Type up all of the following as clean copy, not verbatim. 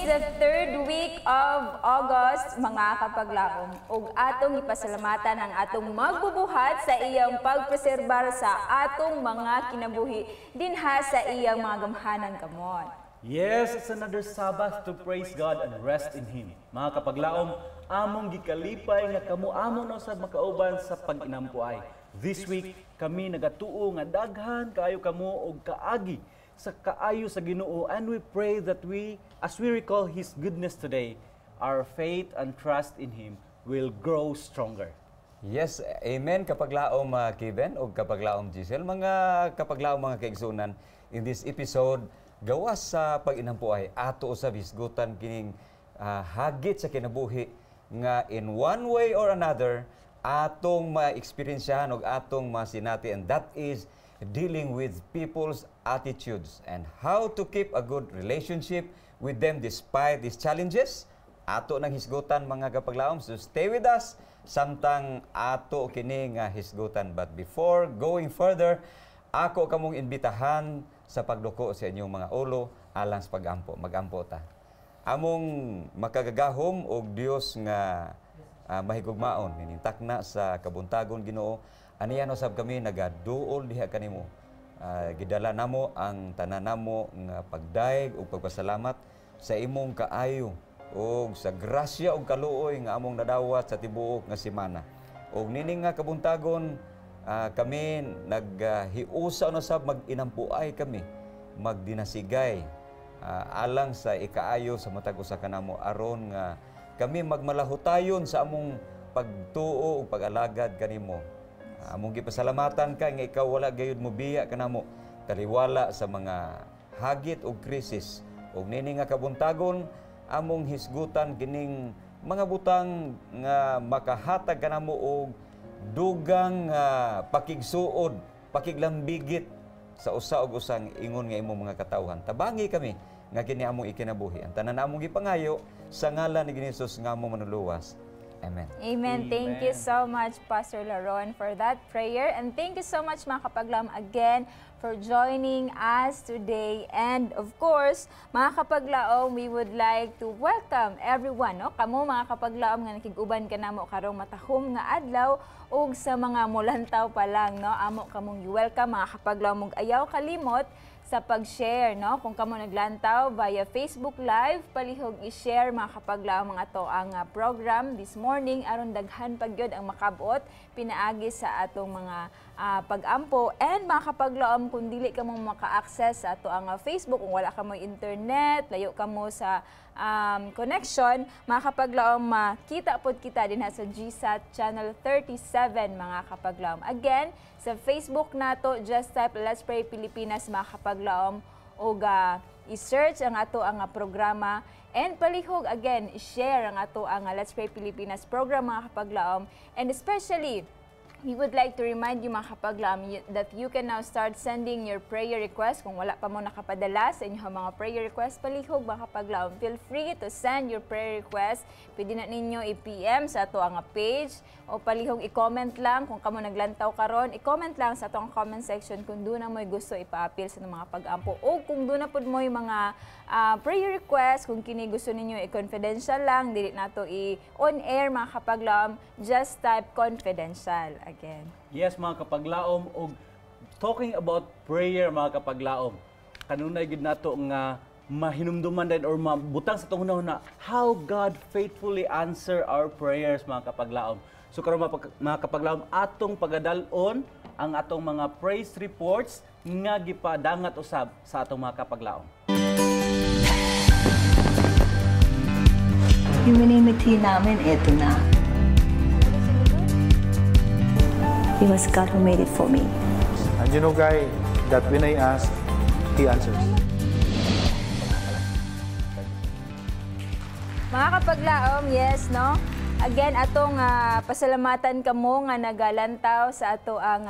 the third week of August, mga kapaglaom, ug atong ipasalamatan ang atong magbubuhat sa iyang pagpreserbar sa atong mga kinabuhi dinha sa iyang mga gamhanan kamon. Yes, it's another Sabbath to praise God and rest in Him. Mga kapaglaom, among gikalipay nga kamo among nasad makauban sa pag-inampuay. This week, kami nagatuo nga daghan kaayo kamo og kaagi sa kaayo sa Ginoo, and we pray that as we recall His goodness today, our faith and trust in Him will grow stronger. Yes, amen kapaglaom Kevin o kapaglaom Giselle. Mga kapaglaom mga kaigsunan, in this episode, gawas sa pag-inampuay, ato sa hisgutan kining hagit sa kinabuhi nga in one way or another, atong ma-experiensyahan o atong masinati, and that is dealing with people's attitudes and how to keep a good relationship with them despite these challenges. Ato nang hisgutan mga kapaglaom, so stay with us samtang ato kini nga hisgutan. But before going further, ako kamong imbitahan sa pagduko sa inyong mga ulo alang sa pag-ampo. Mag-ampo ta. Among makagagahom og Dios nga mahigugmaon ninintakna sa kabuntagon Ginoo. Aniya usab kami nagaduol diha kanimo. Gidala namo ang tanan namo nga pagdaig ug pagpasalamat sa imong kaayo ug sa grasya ug kaluoy nga among nadawat sa tibuok nga semana. Ug nining nga kabuntagon kami naghiusa usab mag-inampuay kami, magdinasigay alang sa ikaayo sa matag usa kanamo aron nga kami magmalahutayon sa among pagtuo ug pag-alagad kanimo. Among gipasalamatan ka nga ikaw wala gayud mo biya kanamo taliwala sa mga hagit ug krisis. Ug nini nga kabuntagon among hisgutan kining mga butang nga makahatag kanamo og dugang pakigsuod, pakiglambigit sa usa ug usang ingon nga imong mga katawhan. Tabangi kami nga kini among ikinabuhi. Ang tanan among gipangayo sa ngalan ni Hesus nga among manuluwas. Amen. Amen. Thank you so much, Pastor Laron, for that prayer. And thank you so much, mga kapaglaom, again, for joining us today. And of course, mga kapaglaom, we would like to welcome everyone, no? Kamo mga kapaglaom nga nakig-uban ka namo karong matahom nga adlaw ug sa mga mulantaw pa lang, no? Amo kamong welcome mga kapaglaom, ug ayaw kalimot sa pag-share, no? Kung kamo naglantaw via Facebook Live, palihog i-share mga kapaglaom mga to ang program this morning aron daghan pagyod ang makabot pinaagi sa atong mga pag-ampo. And mga kapaglaom, kung dili ka mong maka-access sa ato ang Facebook, kung wala ka mo internet, layo ka mo sa connection, mga kapaglaom, makita pod kita din sa GSAT Channel 37, mga kapaglaom. Again, sa Facebook nato, just type Let's Pray Pilipinas, mga kapaglaom, o i-search ang ato ang programa. And palihog, again, i-share ang ato ang Let's Pray Pilipinas program, mga kapaglaom. And especially, we would like to remind you, mga kapaglaom, that you can now start sending your prayer requests. Kung wala pa mo nakapadala sa inyong mga prayer requests, palihog, mga kapaglaom, feel free to send your prayer requests. Pwede na ninyo i-PM sa ato ang page, o palihog i-comment lang kung kamo naglantaw karon, i-comment lang sa atong comment section kung doon na mo'y gusto ipa-appeal sa mga pag-ampo, o kung doon na po mo'y mga prayer request, kung kini gusto ninyo i-confidential lang, dili nato i-on air, mga kapaglaom, just type confidential again. Yes, mga kapaglaom, og talking about prayer, mga kapaglaom, kanunay gid nato nga mahinumduman din or mabutang sa tunghuna how God faithfully answer our prayers, mga kapaglaom. So karon mga kapaglaom, atong pagadalon ang atong mga praise reports nga gipadangat usab sa atong mga kapaglaom. Humanity namin, eto na. It was God who made it for me. And you know, Guy, that when I ask, He answers. Mga kapaglaom, yes, no? Again, atong pasalamatan kamo nga nagalantaw sa ato ang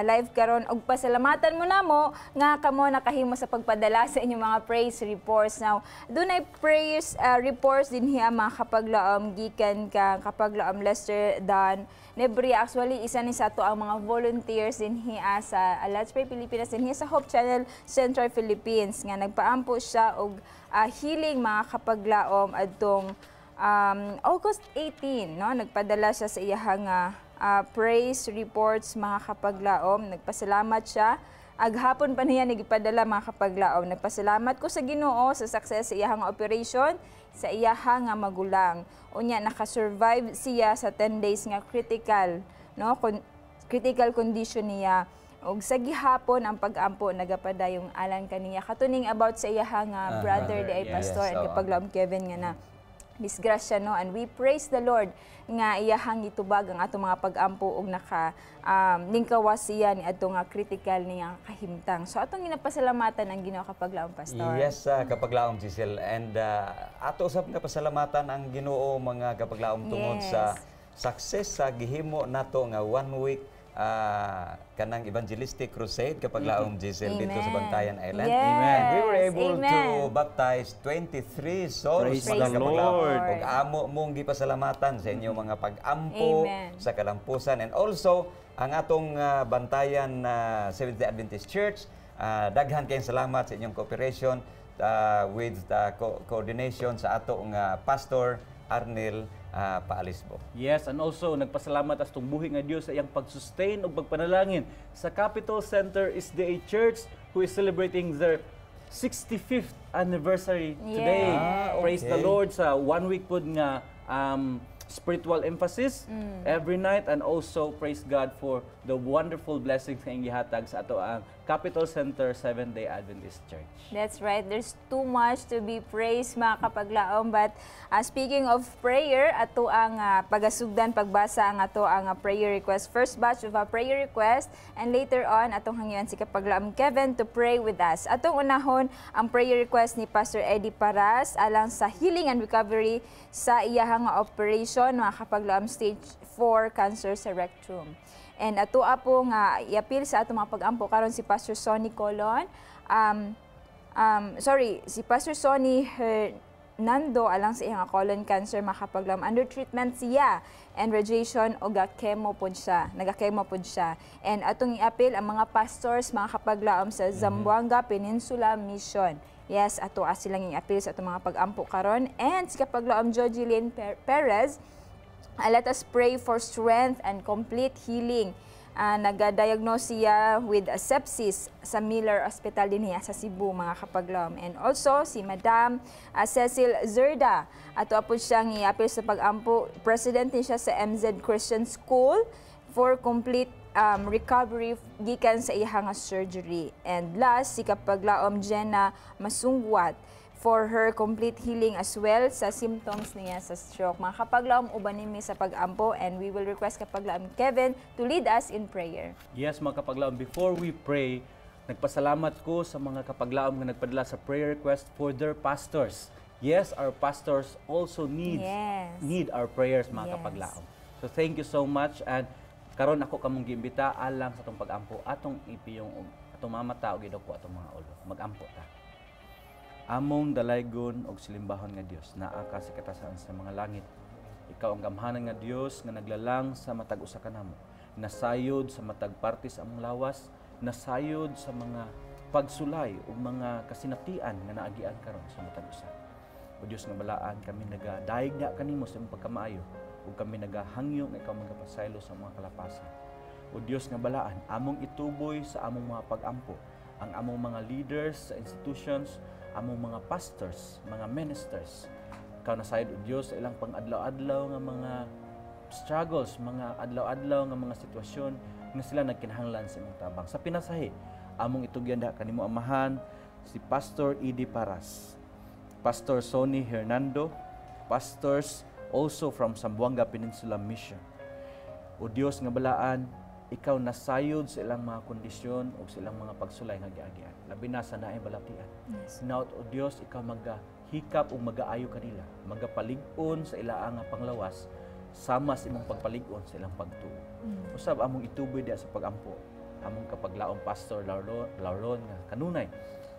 live karon og pasalamatan mo namo nga kamo nakahimo sa pagpadala sa inyong mga praise reports. Now, dunay praise reports din hiya mga kapaglaom gikan ka kapaglaom Lester Dan Nebria. Actually, isa ni sa ato ang mga volunteers din hiya sa Let's Pray Pilipinas din hiya sa Hope Channel Central Philippines nga nagpaampo siya og healing mga kapaglaom adtong August 18, no, nagpadala siya sa iyahang praise reports mga kapaglaom. Nagpasalamat siya. Aghapon pa niya nagpadala mga kapaglaom. Nagpasalamat ko sa Ginoo sa success sa iyahang operation sa iyahang magulang. Unya nakasurvive siya sa 10 days nga critical, no, critical condition niya. Og sa gihapon ang pag-ampo nagapadayong alan kaniya katuning about sa iyahang brother di ay pastor and kapaglaom Kevin nga na disgrasya, no, and we praise the Lord nga iyahang gitubag ang ato mga pag-ampo og naka ningkawas siya ni adto nga critical niya kahimtang. So atong ginapasalamatan ang Ginoo kapaglaom pastor. Yes, kapaglaom Giselle, and ato usab nga pasalamatan ang Ginoo mga kapaglaom tungod sa success sa gihimo nato nga 1 week kanang evangelistic crusade kapaglaom Giselle dito sa Bantayan Island. Yes. And we were able to Amen. baptize 23 souls. Praise mga the kapaglaom. Lord. Ug amo mong gipasalamatan sa inyong mga pag-ampo Amen. sa kalampusan, and also ang atong Bantayan Seventh-day Adventist Church. Daghan kayong salamat sa inyong cooperation with the coordination sa atong Pastor Arnel Paalisbo. Yes, and also nagpasalamat as tumbuhi nga Dios sa iyang pag-sustain ug pagpanalangin sa Capitol Center SDA Church who is celebrating their 65th anniversary today. Praise the Lord sa 1 week pod nga spiritual emphasis every night, and also praise God for the wonderful blessings nga gihatag sa ato ang Capitol Center Seventh-day Adventist Church. That's right. There's too much to be praised mga kapaglaom. But speaking of prayer, ato ang pagasugdan, pagbasa ang ato ang prayer request. First batch of a prayer request, and later on, atong hangyan si kapaglaom Kevin to pray with us. Atong unahon ang prayer request ni Pastor Eddie Paras alang sa healing and recovery sa iyahang operation mga kapaglaom stage 4 cancer sa rectum. And ato po nga iapil sa ato mga pag-ampo karon si Pastor Sonny Colon. Si Pastor Sonny Hernando alang sa iyang colon cancer makapaglam under treatment siya and radiation o chemo pod siya, naga-chemo pod siya. And atong iapil ang mga pastors mga kapaglaom sa Zamboanga Peninsula Mission. Yes, ato silang iapil sa atong mga pag-ampo karon, and si kapaglaom Jojeline Perez. Let us pray for strength and complete healing. Nagadiagnose siya with sepsis sa Miller Hospital din niya sa Cebu mga kapaglaom. And also si Madam Cecil Zerda. Ato po siyang iapil sa pag-ampo. President din siya sa MZ Christian School for complete recovery gikan sa iyang surgery. And last, si kapaglaom Jenna Masungwat for her complete healing as well sa symptoms niya sa stroke. Mga kapaglaom, uban nimi sa pag-ampo, and we will request kapaglaom Kevin to lead us in prayer. Yes, mga kapaglaom, before we pray, nagpasalamat ko sa mga kapaglaom nga nagpadala sa prayer request for their pastors. Yes, our pastors also need our prayers, mga kapaglaom. So thank you so much, and karon ako kamong giimbita alang sa atong pag-ampo, atong ipiyong atong mamata og idoko atong mga ulo. Mag-ampo ta. Among dalaygon og silimbahon nga Dios, naa ka sa katasan sa mga langit. Ikaw ang gamhanan nga Dios nga naglalang sa matag usa ka namo. Nasayod sa matag parte sa among lawas, nasayod sa mga pagsulay ug mga kasinatian nga naagian karon sa matag usa. O Dios nga balaan, kami nagadaig na kanimo sa imong pagkamaayo ug kami nagahangyo nga ikaw magapasaylo sa mga kalapasan. O Dios nga balaan, among ituboy sa among mga pag-ampo ang among mga leaders sa institutions, among mga pastors, mga ministers. Ikaw nasayod o Dios sa ilang pang-adlaw-adlaw nga mga struggles, mga adlaw-adlaw nga mga sitwasyon nga sila nagkinahanglan sa imong tabang. Sa pinasahi, among itugyan da kanimo amahan si Pastor Eddie Paras, Pastor Sonny Hernando, pastors also from Zamboanga Peninsula Mission. O Dios nga balaan, ikaw nasayod sa ilang mga kondisyon o sa ilang mga pagsulay nga giagian. Labi na sa naay balatian. Sinaot o Dios, ikaw magahikap o magaayo kanila, magapalig-on sa ilaang panglawas sama sa imong pagpalig-on sa ilang pagtuo. Usab among ituboy diha sa pagampo. Among kapaglaong Pastor Laron nga kanunay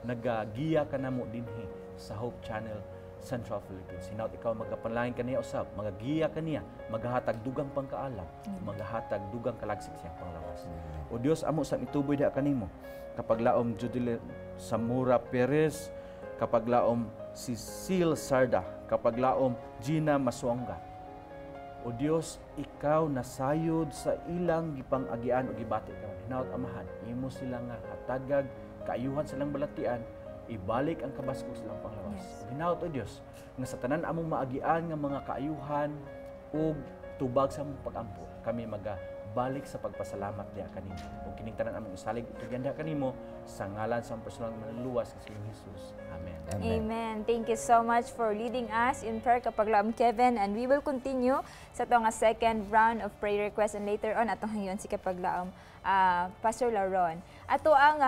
nagagiya ka namo dinhi sa Hope Channel Central Philippines. Hinaut ikaw magapanalangin kaniya usab, magagiya kaniya, maghahatag dugang pangkaalam, maghahatag dugang kalagsik siyang panglawas. O Dios amo sa ituboy diha kanimo. Kapaglaom Judile Samura Perez, kapaglaom Cecil Sarda, kapaglaom Gina Masuanga. O Dios, ikaw nasayod sa ilang gipang-agian o gibati ka. Hinaut amahan, imo sila nga hatagag, kaayuhan silang balatian, ibalik ang kabaskog silang panglawas. Hinaut o Dios, nga sa tanan among maagian nga mga kaayuhan o tubag sa among pagampo, kami magabalik sa pagpasalamat diha kanimo. Ug kining tanan among isalig tugyan diha kanimo sa ngalan sa personal nga manluwas nga si Jesus. Amen. Amen. Thank you so much for leading us in prayer, kapaglaom Kevin, and we will continue sa itong second round of prayer requests, and later on atong hayon si kapaglaom Pastor Laron. Ato ang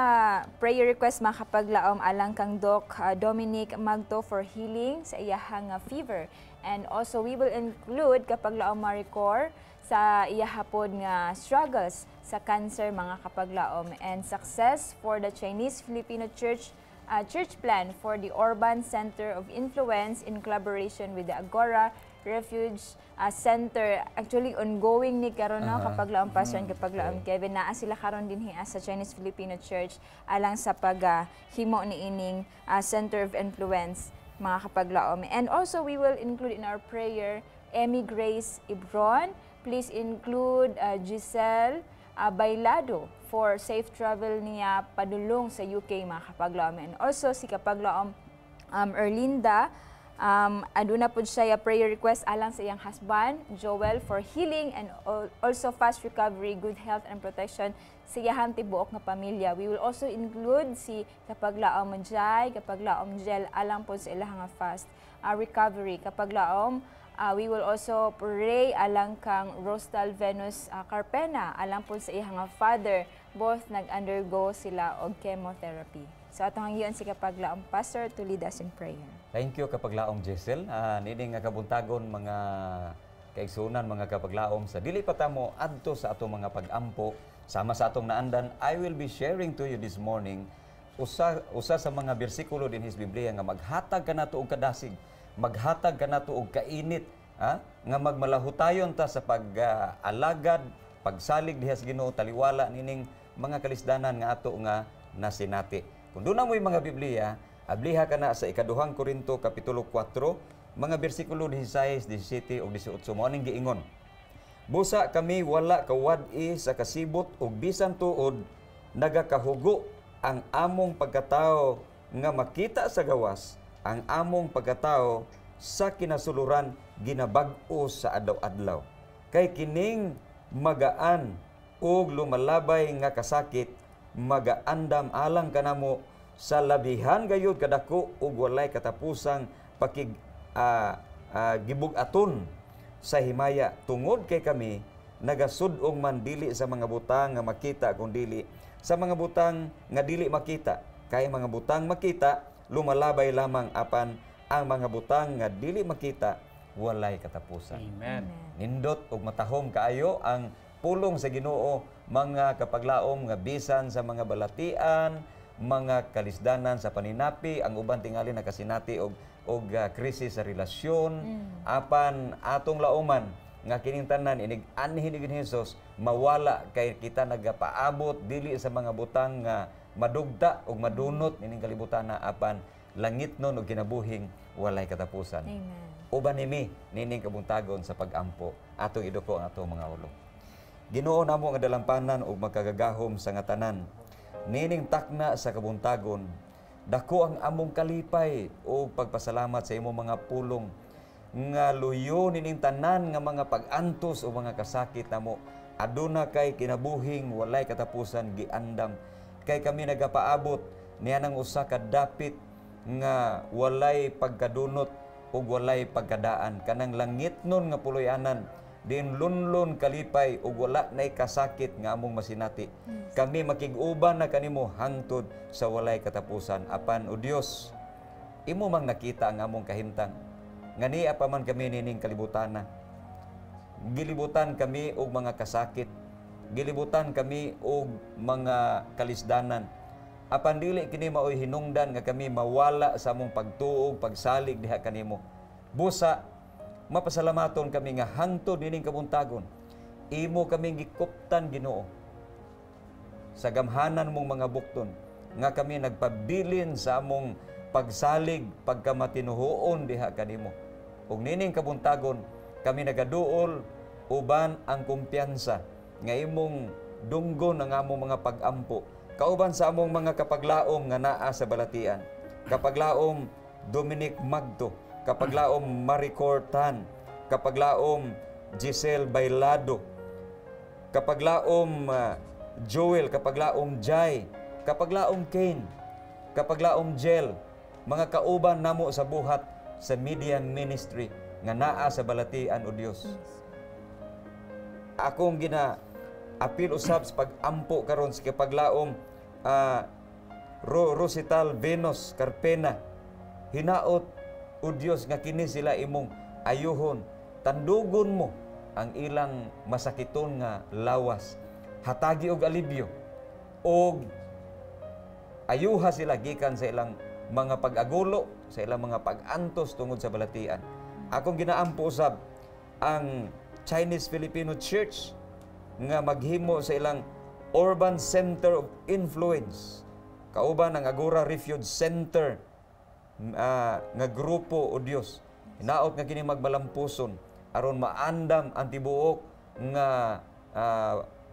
prayer request mga kapaglaom alang kang Doc Dominic Magto for healing sa iyahang fever, and also we will include kapaglaom Maricor sa iyahapon nga struggles sa cancer mga kapaglaom, and success for the Chinese Filipino church plan for the Urban Center of Influence in collaboration with the Agora Refuge Center. Actually, ongoing ni karon no, kapaglaom Pastor and kapaglaom Kevin, naa sila karon din sa Chinese Filipino Church alang sa paghimo ni ining Center of Influence mga kapaglaom. And also, we will include in our prayer Emmy Grace Ibron. Please include Giselle Bailado for safe travel niya padulong sa UK mga kapaglaom. And also si kapaglaom Erlinda, aduna po siya prayer request alang sa iyang husband Joel for healing and also fast recovery, good health and protection sa iyang tibuok nga pamilya. We will also include si kapaglaom Jai, kapaglaom Jel alang po sa ilang fast recovery. Kapaglaom we will also pray alang kang Rostal Venus Carpena, alang po sa iyang father, both nag-undergo sila og chemotherapy. So atong hangyon si kapaglaom Pastor to lead us in prayer. Thank you kapaglaom Giselle. Nini nga kabuntagon mga kaigsunan, mga kapaglaom sa dili pa tamo adto sa atong mga pag-ampo sama sa atong naandan. I will be sharing to you this morning usa sa mga bersikulo din his Biblia nga maghatag kanato og kadasig, maghatag kanato og kainit, nga magmalahutayon ta sa pag-alagad, pagsalig diha sa Ginoo, taliwala nining mga kalisdanan nga ato nga nasinati. Kung doon na mo'y mga Biblia, abliha ka na sa ikaduhang Korinto kapitulo 4, mga bersikulo 16, 17 o 18. Mo ning giingon, busa kami wala kawad-i sa kasibot ug bisan tuod nagakahugo ang among pagkatao nga makita sa gawas, ang among pagkatao sa kinasuluran ginabag-o sa adlaw-adlaw. Kay kining magaan ug lumalabay nga kasakit magaandam alang kanamo sa labihan gayud kadako ug walay katapusang gibug-aton sa himaya, tungod kay kami nagasud-ong man dili sa mga butang nga makita kun dili sa mga butang nga dili makita, kay mga butang makita lumalabay lamang apan ang mga butang nga dili makita walay katapusan. Amen. Nindot ug matahom kaayo ang pulong sa Ginoo mga kapaglaom nga bisan sa mga balatian, mga kalisdanan sa paninapi, ang uban tingali nakasinati og krisis sa relasyon, apan atong lauman nga kining tanan inig anhi ni Hesus mawala kay kita nagapaabot dili sa mga butang nga madugta ug madunot nining kalibutan na apan langit nun og kinabuhing walay katapusan. Amen. Uban nimi nining kabuntagon sa pag-ampo atong iduko ang atong mga ulo. Ginoo namo nga dalampanan ug magkagagahom sa nga tanan. Nining takna sa kabuntagon, dako ang among kalipay ug pagpasalamat sa imong mga pulong nga luyo nining tanan nga mga pag-antos o mga kasakit namo. Aduna kay kinabuhing walay katapusan giandam. Kay kami nagapaabot niya nang usa ka dapit nga walay pagkadunot ug walay pagkadaan, kanang langit nun nga puloy-anan din lunlon kalipay ug wala nay kasakit nga among masinati. Kami makig-uban na kanimo hangtod sa walay katapusan. Apan o Dios, imo mang nakita ang among kahimtang nga niya pa man kami nining kalibutana. gilibutan kami og mga kasakit, gilibutan kami og mga kalisdanan. Apan dili kini maoy hinungdan nga kami mawala sa among pagtuog, pagsalig diha kanimo. Busa mapasalamaton kami nga hangtod nining kabuntagon imo kami gikuptan, Ginoo, sa gamhanan mong mga bukton nga kami nagpabilin sa among pagsalig, pagkamatinuhoon diha kanimo. Ug nining kabuntagon kami nagaduol uban ang kumpiyansa nga imong dunggon ang among mga pag-ampo kauban sa among mga kapaglaom nga naa sa balatian. Kapaglaom Dominic Magdo, kapaglaom Maricor Tan, kapaglaom Giselle Bailado, kapaglaom Joel, kapaglaom Jai, kapaglaom Kane, kapaglaom Jel, mga kauban namo sa buhat sa media ministry nga naa sa balatian o Dios. Akong apil usab sa pag-ampo karon sa kapaglaom Rosital Venus Carpena. Hinaot o Dios nga kini sila imong ayuhon, tandugon mo ang ilang masakiton nga lawas, hatagi og alibyo og ayuha sila gikan sa ilang mga pag-agulo, sa ilang mga pag-antos tungod sa balatian. Akong ginaampo usab ang Chinese Filipino Church nga maghimo sa ilang Urban Center of Influence, kauban ang Agora Refuge Center nga grupo o Dios. Hinaot nga kini magbalampuson aron maandam ang tibuok nga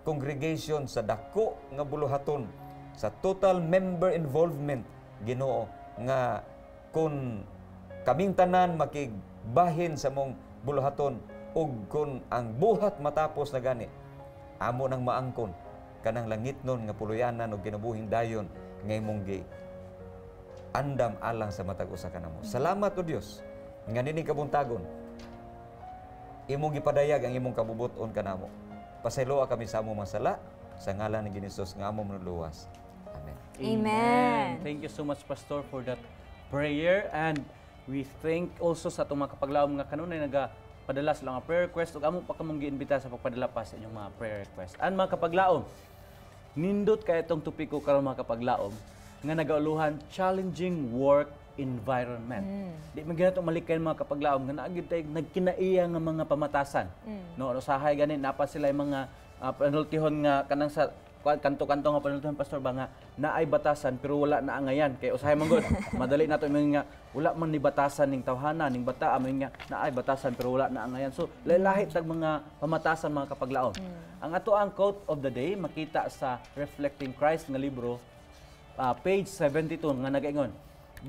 congregation sa dako nga buluhaton sa total member involvement, Ginoo, nga kun kaming tanan makigbahin sa mong buluhaton ug kun ang buhat matapos na gani amo nang maangkon kanang langitnon nga puluyanan ug kinabuhing dayon nga imong gi andam alang sa matag usa kanamo. Salamat o Dios nga nining kabuntagon imong gipadayag ang imong kabubuton kanamo. Pasayloa kami sa among masala sa ngalan ni Hesus nga among manuluwas. Amen. Amen. Thank you so much, Pastor, for that prayer. And we thank also sa itong mga kapaglaom nga kanunay nagapadala sa mga prayer request ug amo pa kamong giimbita sa pagpadala pa sa inyong mga prayer request. And mga kapaglaom, nindot kay itong topiko karon mga kapaglaom nga nagauluhan challenging work environment. Di man ginato malikay mga kapaglaom nga naagid tay nagkinaiya nga mga pamatasan. No, usahay gani napa sila yung mga penaltihon nga kanang sa kanto-kanto nga penaltihon, Pastor, ba nga naay batasan pero wala na angayan kay usahay man gud madali nato nga wala man ni batasan ning tawhana ning bata amo nga naay batasan pero wala na angayan. So lahi tag mga pamatasan mga kapaglaom. Ang ato ang quote of the day makita sa Reflecting Christ nga libro, page 72 nga nagaingon,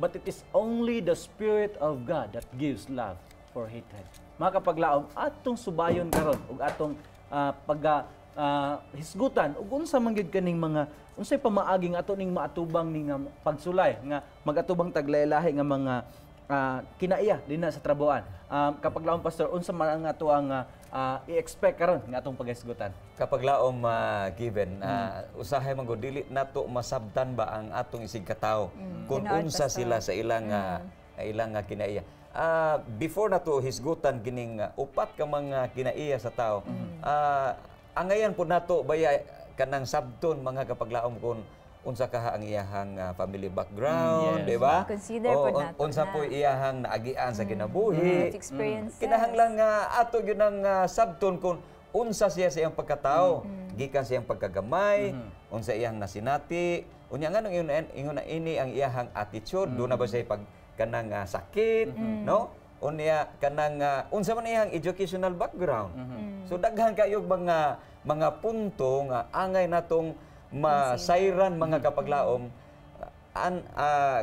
"But it is only the Spirit of God that gives love for hatred." Mga kapaglaom, atong subayon karon ug atong hisgutan ug unsa man gyud kaning mga unsay pamaaging ato ning maatubang ning pagsulay nga magatubang taglahi nga mga kinaiya dinha sa trabuan. Kapaglaom, Pastor, unsa man ang ato ang i-expect karon nga atong paghisgutan? Kapaglaom given usahay man gud dili nato masabtan ba ang atong isig katawo kung Ginoon, unsa Pastor. sila sa ilang kinaiya. Before nato hisgutan kining upat ka mga kinaiya sa tao, angayan po nato baya kanang sabton mga kapaglaom kung unsa kaha ang iyahang family background, Yes. di ba? Consider po nato unsa na. po iyahang naagian sa kinabuhi. Life experiences. Kinahanglan nga ato gyud ang sabton kung unsa siya sa iyang pagkatao, gikan sa iyang pagkagamay, unsa iyang nasinati, unya nga nang ingon ini ang iyahang attitude, do na ba siya pag kanang sakit, no? Unya kanang unsa man iyang educational background. So daghan kayo mga punto nga angay natong masayran mga kapaglaom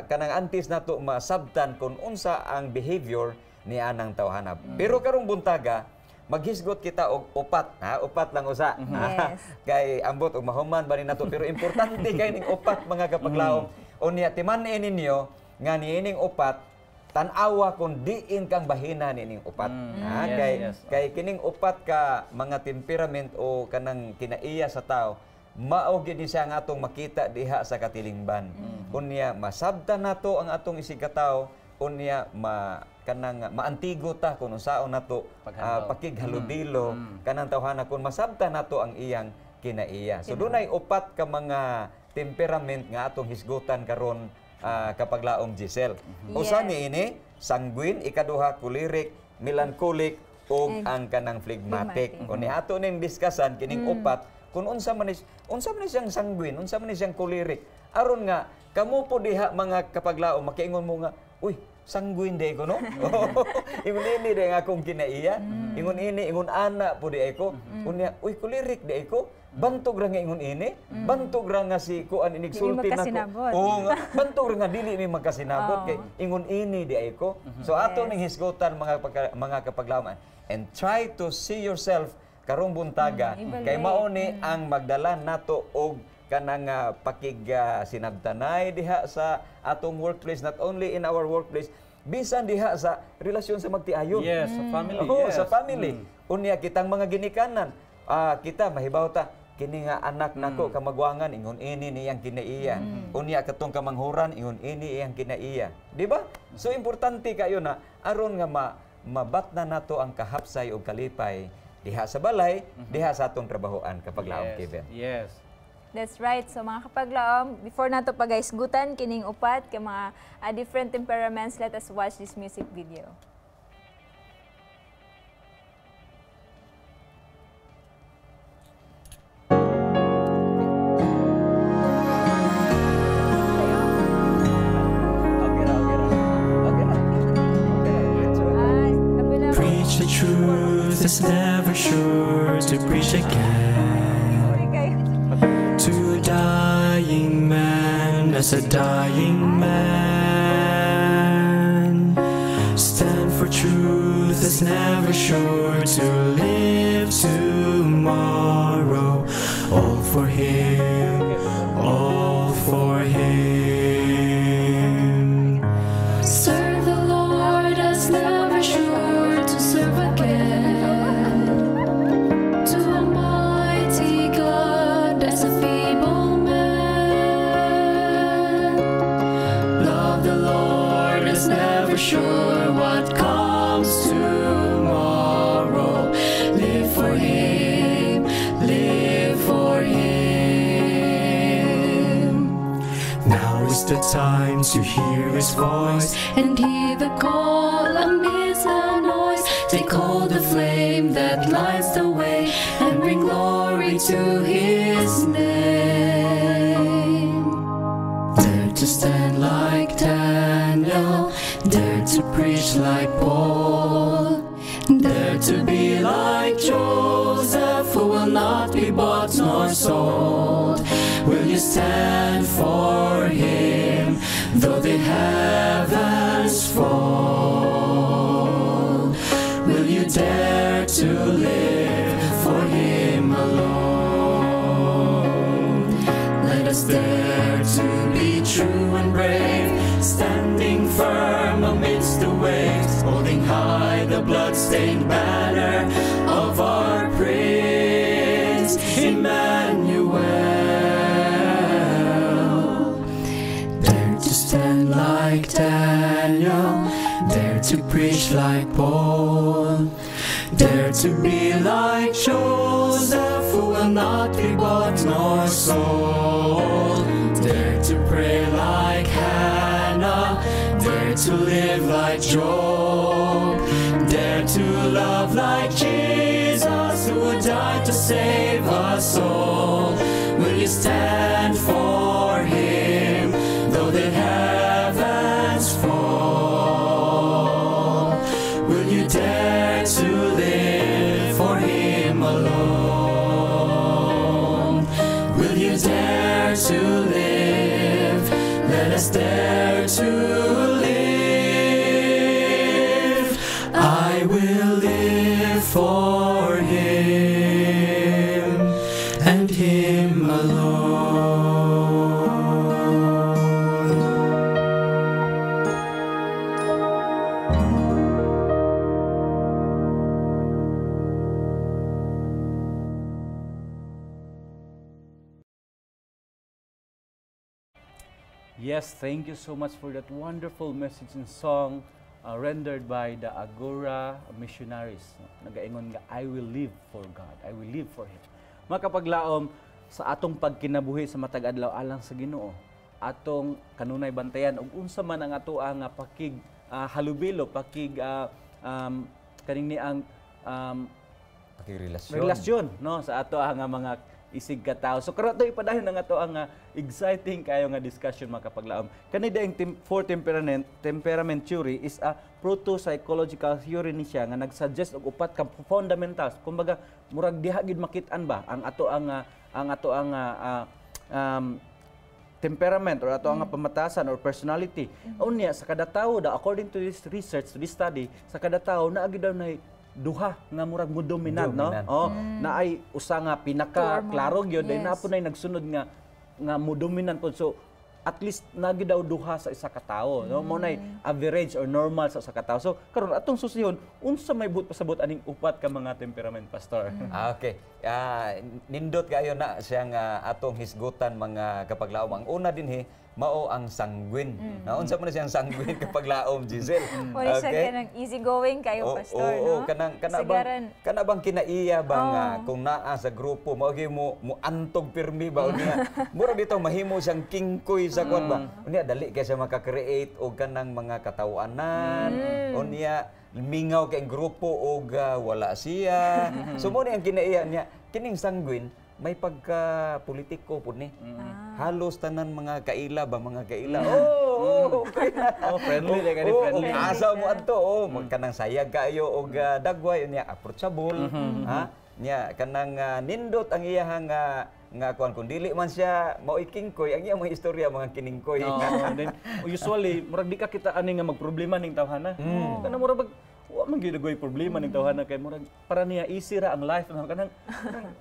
kanang antes nato masabtan kung unsa ang behavior ni anang tawhana. Pero karong buntaga maghisgot kita og upat lang usa. Yes. Kay ambot og mahuman ba ni nato pero importante kay ning upat mga kapaglaom. Unya timan-in ninyo nga niining upat tan-awa kung diin kang bahina nining upat. Kay kining upat ka mga temperament o kanang kinaiya sa tao mao gyud ni siya nga atong makita diha sa katilingban. Unya masabtan nato ang atong isig katawo unya kanang maantigo ta kung unsaon nato pakighaludilo kanang tawhana kung masabtan nato ang iyang kinaiya. So dunay upat ka mga temperament nga atong hisgutan karon kapaglaom Giselle. Usa niini sanguine, ikaduha choleric, melancholic ug ang kanang phlegmatic. Kung ni ato ning diskasan kining upat kung unsa man siyang sanguine, unsa man siyang choleric, aron nga kamo po diha mga kapaglaom makiingon mo nga, uy, sanguine day ko, no? Ingon ini day nga akong kinaiya. Ingon ini, ingon ana po day ko. Unya, uy, choleric day ko. Bantog ra nga ingon ini. Bantog ra nga si kuan inigsulti nako. Oo nga, bantog ra nga dili mi magkasinabot kay ingon ini day ko. So ato ning hisgutan mga kapaglaom and try to see yourself karong buntaga kay mao ni ang magdala nato og kanang sinabtanay diha sa atong workplace, not only in our workplace, bisan diha sa relasyon sa magtiayon. Yes, sa family. Sa family. Unya kitang mga ginikanan, kita mahibaw ta kini nga anak nako kamagwangan ingon ini niyang kinaiya. Unya katong kamanghuran ingon ini iyang kinaiya. Di ba? So importante kayo na aron nga mabatna nato ang kahapsay o kalipay diha sa balay, diha sa atong trabahoan kapaglaom Kevin. Yes. That's right. So mga kapaglaom, before nato pagaisgutan kining upat kay mga different temperaments, let us watch this music video. Preach the truth, it's never sure to preach again. To a dying man, as a dying man. Stand for truth, it's never sure to live tomorrow. All for him, all for him. Serve the Lord as never sure to serve again. To Almighty God as a feeble man. Love the Lord is never sure what comes tomorrow. Live for Him, live for Him. Now is the time to hear His voice And hear the call amidst the noise. Take hold the flame that lights the way and bring glory to His name. Dare to stand like Daniel, dare to preach like Paul, dare to be like Joseph, who will not be bought nor sold. Will you stand for Him, though the heavens fall? Will you dare to live for Him alone? Let us dare to be true and brave, standing firm amidst the waves, holding high the blood-stained banner of our Prince Emmanuel. Dare to stand like Daniel, dare to preach like Paul, dare to be like Joseph, who will not be bought nor sold. Dare to pray like Hannah, dare to live like Job, dare to love like Jesus, who would die to save us all. Will you stand for Him, though the heavens fall? Will you dare to live for Him alone? Will you dare to live? Let us dare to live. I will live for Him and Him alone. Yes, thank you so much for that wonderful message and song rendered by the Agora missionaries. Nagaingon nga, I will live for God. I will live for Him. Mga kapaglaom, sa atong pagkinabuhi sa matag adlaw alang sa Ginoo, atong kanunay bantayan ug unsa man ang ato ang pakig halubilo, pakig kaning ni ang relasyon no sa ato ang mga isig katao. So karon to ipadayon ang ato ang exciting kayo nga discussion mga kapaglaom. Kani daing four temperament theory is a proto-psychological theory ni siya nga nagsuggest og upat ka fundamentals. Kumbaga murag diha gid makit-an ba ang ato ang temperament or ato ang pamatasan or personality. Unya sa kada tawo according to this research, to this study, sa kada tawo naa gid daw na duha nga murag mo dominant, no? Oh, na ay usa nga pinaka klaro gyud na po nay nagsunod nga mo dominant po. So at least nagi daw duha sa isa ka tawo, no? Mo nay average or normal sa isa ka tawo. So karon atong susihon unsa may but pasabot aning upat ka mga temperament, pastor. Okay. Nindot kayo na siyang atong hisgutan mga kapaglaom. Ang una dinhi mao ang sanguine. Unsa man siyang sanguine kapaglaom, Giselle? Wala siya kanang easy going kayo, pastor, no? Kana bang kinaiya ba nga kung naa sa grupo mao gyud mo antog pirmi ba unya. Mura dito mahimo siyang kingkoy sa kwan ba. Unya dali kay siya maka-create og kanang mga katawanan. Unya mingaw kay grupo og wala siya. So mo ni ang kinaiya niya kining sanguine may pagka politiko pud ni. Halos tanan mga kaila ba mga kaila. Okay na. Friendly like friendly. Asa mo adto kanang sayag kayo og dagway unya approachable. Nya kanang nindot ang iyahang nga kun dili man siya mao ikingkoy ang iya mga istorya mga kiningkoy. Then usually murag di ka kita ani nga magproblema ning tawhana. Kana murag wa man gyud goy problema ning tawhana kay murag para niya easy ra ang life no kanang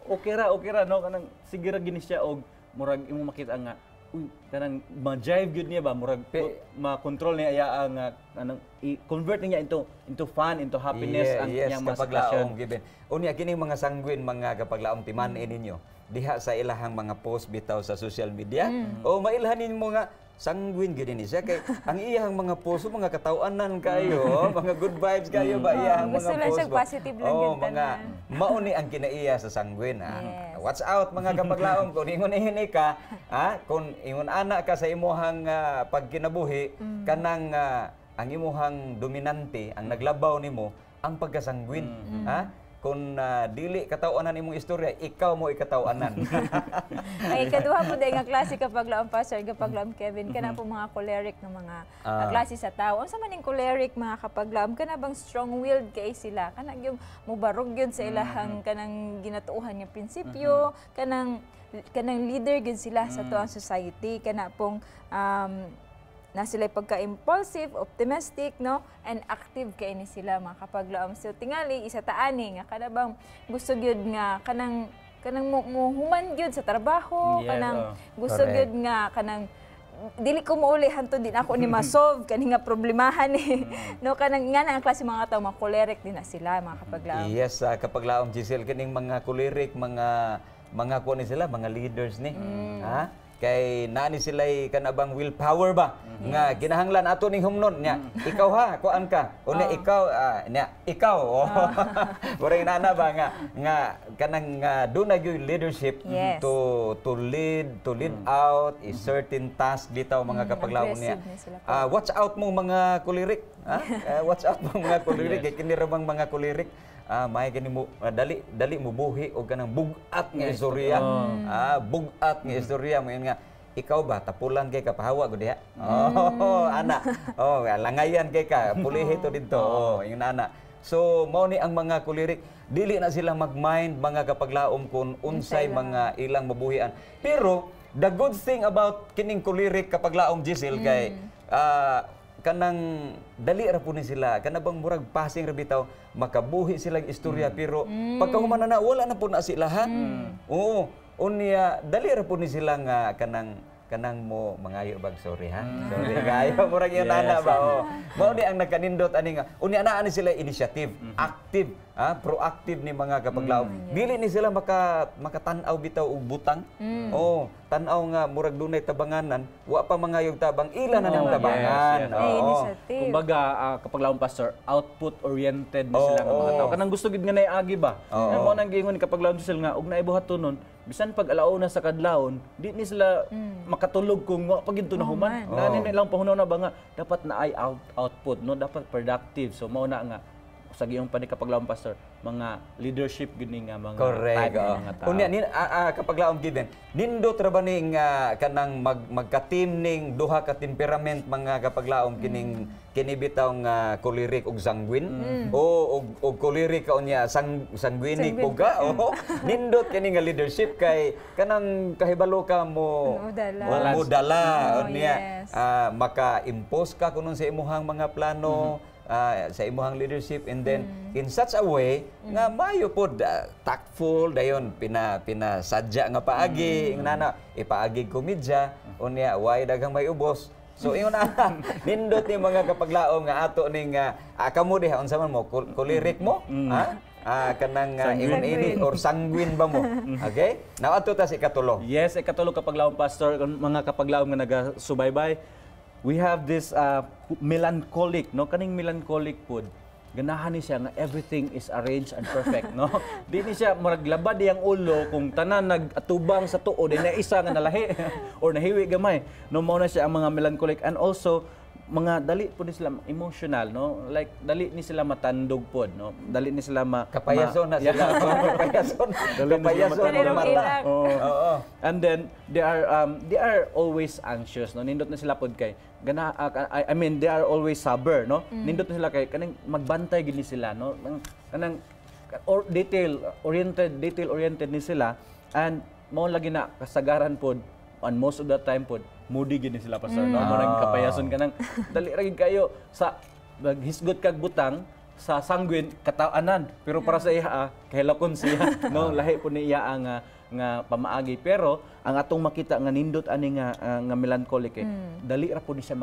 okay ra no kanang sige ra gini siya og murag imong makita nga uy kanang ma-jive gyud niya ba murag ma-control niya iya ang kanang i-convert niya into fun, into happiness ang iyang mga kapaglaom given. Unya kining mga sanguine mga kapaglaom timan-in ninyo diha sa ilahang mga post bitaw sa social media o mailhanin mo nga sanguine gid ni siya kay ang iyang mga post mga katawanan kayo, mga good vibes kayo ba iyang mga post. Gusto lang positive lang gyud mga mao ni ang kinaiya sa sanguine. Watch out mga kapaglaom kung ingon ihini ka, kung ingon ana ka sa imuhang pagkinabuhi kanang ang imuhang dominante ang naglabaw nimo ang pagkasanguine. Kung dili katawanan imong istorya, ikaw mo ikatawanan. Ay kaduha po day nga klase kapaglaom pastor kapaglaom Kevin kana po mga choleric na mga klase sa tao. Unsa man ning choleric mga kapaglaom kana bang strong-willed kay sila kana gyud mobarog gyud sa ilahang kanang ginatuohan nga prinsipyo, kanang leader gyud sila sa tuang society kana pong na sila pagka-impulsive, optimistic, no? And active kay ni sila mga kapaglaom. So tingali isa taani nga kada bang gusto gyud nga kanang human gyud sa trabaho, kanang gusto gyud nga kanang dili ko mauli hantud din ako ni ma-solve kani nga problemahan ni no kanang nga ang klase mga tawo mga choleric din na sila mga kapaglaom. Yes, kapaglaom Giselle kining mga choleric mga kuan ni sila mga leaders ni. Kay nani sila kanabang willpower ba nga kinahanglan ato ning humnon niya ikaw kuan ka unya ikaw Murag nana ba nga kanang do na gyud leadership to lead out a certain task bitaw mga kapaglaom niya. Watch out mo mga choleric. Watch out mo mga choleric kay kini ra bang mga choleric may gani mo dali mo buhi og kanang bugat nga istorya. Bugat nga istorya mo nga ikaw ba tapulan kay ka pahawa gud diha. Ana. Langayan kay ka pulihi to didto. Yung ana. So mao ni ang mga choleric dili na sila mag-mind mga kapaglaom kun unsay mga ilang mabuhian. Pero the good thing about kining choleric kapaglaom Giselle kay kanang dali ra po ni sila kanabang murag passing ra bitaw makabuhi silang istorya pero pagkahuman na wala na po na sila unya dali ra po ni sila nga kanang kanang mo mangayo bag sorry ha. Sorry kayo murag yun ana ba. Mao ni ang nagkanindot ani nga unya naa ni sila initiative, active, proactive ni mga kapaglaom. Dili ni sila makatan-aw bitaw og butang. Tan-aw nga murag dunay tabanganan, wa pa mangayog tabang ila na ng tabangan. Initiative. Kumbaga, kapaglaom pastor, output oriented na sila nga mga tao. Kanang gusto gid nga naiagi ba? Mo nang giingon ni kapaglaom sila nga og naibuhatonon, bisan pag alauna sa kadlawon, di ni sila makatulog kung wa pagid to na human. Nani na ilang pahunaw na ba nga dapat na ay output, no, dapat productive. So mao na nga sa giyong pa ni kapaglaom pastor, mga leadership gini nga mga correct. type ng mga tao. Unya kapaglaom given, nindot ra ba ning kanang magka-team ning duha ka temperament mga kapaglaom kini bitaw nga choleric ug sanguine o choleric ka unya sanguinic puga nindot kini nga leadership kay kanang kahibalo ka mo dala unya maka-impose ka kuno sa imuhang mga plano sa imuhang leadership, and then in such a way nga mayo pod tactful dayon pinasadya nga paagi nana ipaagi komedya unya way daghang may ubos. So ingon nindot ni mga kapaglaom nga ato ning kamo diha unsa man mo choleric mo kanang ingon ini or sanguine ba mo. Okay, now ato ta si ikatulo. Yes, ikatulo kapaglaom pastor, mga kapaglaom nga nagasubaybay. We have this melancholic, no? Kaning melancholic pod. Ganahan ni siya nga everything is arranged and perfect, no? Di ni siya murag labad diyang ulo kung tanan nagatubang sa tuod na isa nga nalahi or nahiwi gamay. No, mao na siya ang mga melancholic, and also mga dali po ni sila emotional, no? Like dali ni sila matandog pod, no? Dali ni sila kapayason na sila. Kapayason na mata. And then they are always anxious, no? Nindot na sila pod kay I mean they are always sober, no? Nindot na sila kay kanang magbantay gid ni sila, no? Kanang detail oriented ni sila, and mao lagi na kasagaran pod, and most of the time pod moody gid ni sila pastor, no? Murag kapayason kanang dali ra gid kayo sa maghisgot kag butang sa sanguine katawanan, pero para sa iya kahilakon siya, no? Lahi po ni iya nga pamaagi, pero ang atong makita nga nindot ani nga melancholic dali ra po ni siya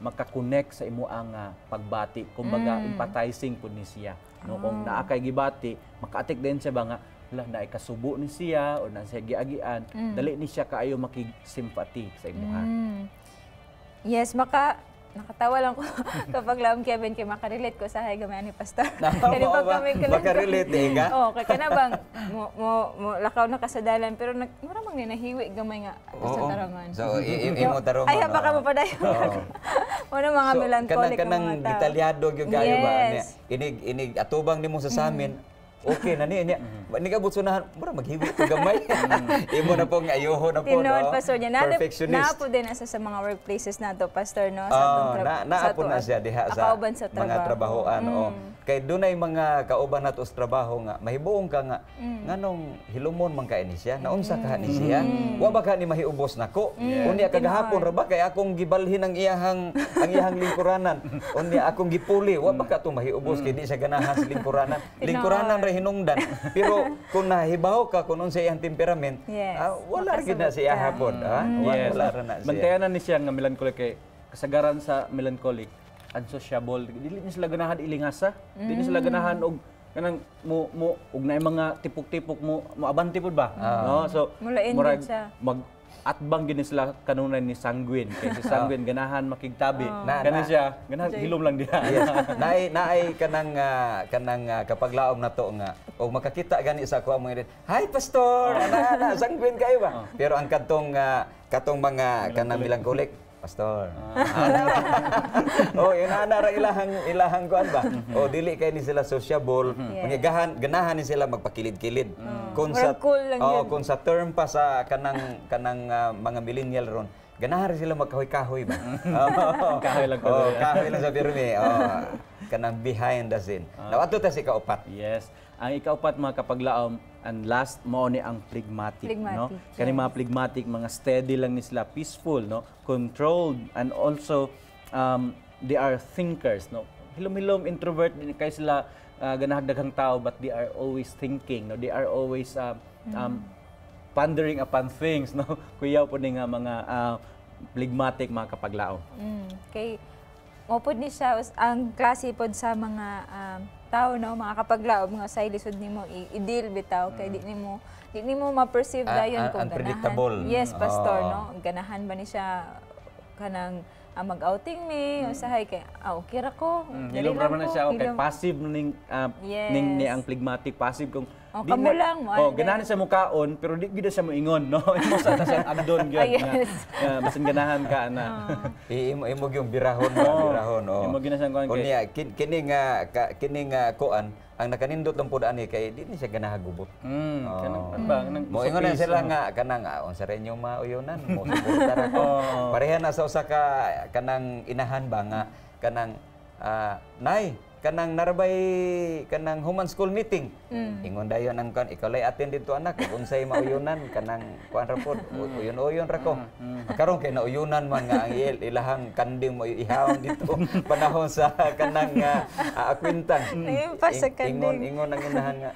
maka-connect sa imo ang pagbati, kumbaga empathizing po ni siya, no? Kung naa kay gibati maka-atik din siya ba nga na ikasubo ni siya o na siya giagian, dali ni siya kaayo makig-sympathy sa imuha. Yes, nakatawa lang ko kapag laom Kevin kay makarelate ko sa hay gamay ni pastor. Kani pag kami makarelate ka? Kay kana bang mo lakaw na kasadalan pero maramang ni nahiwi gamay nga sa tarangan. So imo tarangan. Ay baka mo padayon. Ano mga melancholic kanang detalyado gyud kayo ba? Inig atubang nimo sa samin. Okay na niya. Ni kabut sunahan, mura maghiwi ko gamay. Imo na pong ayoho na po, no? Pastor niya. Perfectionist. Naapo din asa sa mga workplaces na to, Pastor, no? Naapo na siya diha sa mga trabahoan. Kay dunay mga kauban nato sa trabaho nga mahibuong ka nga nganong hilumon man ka ini siya, naunsa ka ni siya. Wa ba ka ni mahiubos nako? Unya kagahapon ra ba kay akong gibalhin ang iyahang lingkuranan. Unya akong gipuli, wa ba ka to mahiubos kay di siya ganahan sa lingkuranan. Lingkuranan ra hinungdan. Pero kung nahibaw ka kung unsa iyang temperament, wala gid na siya hapon, wala ra na siya. Bantayanan ni siya nga melancholic kay kasagaran sa melancholic unsociable, dili ni sila ganahan ilingasa, dili ni sila ganahan og kanang mo og naay mga tipok-tipok mo abanti pud ba, no? So murag atbang gid sila kanunay ni sanguine kay si sanguine ganahan makigtabi, kani siya ganahan hilom lang diha. Naay kanang kapaglaom nato nga og makakita gani sa kuha mo hi pastor, ana sanguine kayo ba? Pero ang katong mga kanang melancholic pastor. Yun ana ra ilahang kuan ba? Dili kay ni sila sociable. Ganahan ni sila magpakilid-kilid. Kung sa term pa sa kanang mga millennial ron, ganahan rin sila magkahoy-kahoy ba? Kahoy lang kahoy lang sa pirmi. Kanang behind the scene. Now ato ta si kaupat. Yes. Ang ikaupat mga kapaglaom, and last mo ni ang phlegmatic, no? Kani mga phlegmatic, mga steady lang ni sila, peaceful, no? Controlled, and also they are thinkers, no? Hilom-hilom introvert din kay sila ganahag daghang tao, but they are always thinking, no? They are always pondering upon things, no? Kuyaw po ni nga mga phlegmatic mga kapaglaom. Kay mo pod ni siya ang klase pod sa mga tao, no, mga kapaglaom nga say lisod nimo i-deal bitaw kay di nimo ma-perceive dayon kung unpredictable. ganahan. Yes, pastor, no. Ganahan ba ni siya kanang mag-outing me usahay kay okay ra ko. Hilom ra man na siya okay, passive ning ning ang phlegmatic passive kung kamo lang mo. Ganahan siya mukaon pero di gid siya moingon, no. Imo sa siyang agdon gyud nga basin ganahan ka na. Imo yung birahon birahon. Imo gina siyang kuan kay kini nga kuan ang nakanindot ng pud ani kay di ni siya ganahagubot. Kanang mo ingon na sila nga kanang unsa ra inyo mauyonan mo suportar ako. Pareha na sa usa ka kanang inahan ba nga kanang nay kanang narbay kanang human school meeting. Ingon dayon ang kan ikaw lay attend dito anak kung unsay mauyonan kanang kuan ra pod uyon ra ko. Karon kay nauyunan man nga ang ilahang kanding mo ihawon dito panahon sa kanang akwintan. Ingon ang inahan nga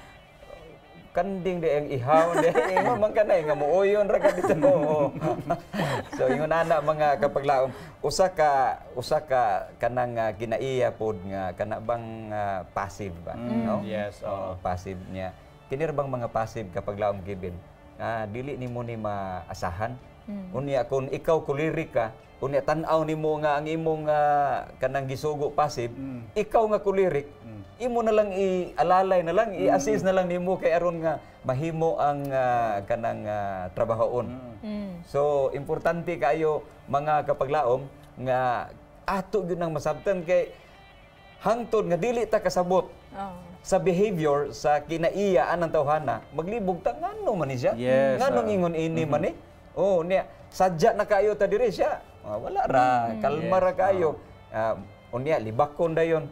kanding di ang ihawon di ingon man kanay nga muuyon ra ka dito. So ingon ana mga kapaglaom usa ka kanang kinaiya pod nga kana bang passive ba, no? Yes, passive niya. Kini ra bang mga passive kapaglaom given dili nimo ni maasahan. Unya kung ikaw kulirik ka, unya tan-aw nimo nga ang imong kanang gisugo passive, ikaw nga kulirik, imo na lang ialalay na lang, i-assist na lang nimo kay aron nga mahimo ang kanang trabahoon. So importante kayo mga kapaglaom nga ato gyud nang masabtan kay hangtod nga dili ta kasabot sa behavior sa kinaiya anang tawhana, maglibog ta ngano man ni siya. Nganong ingon ini man ni? Niya sadya na kayo ta diri siya. Wala ra, kalma ra kayo. Unya libakon dayon.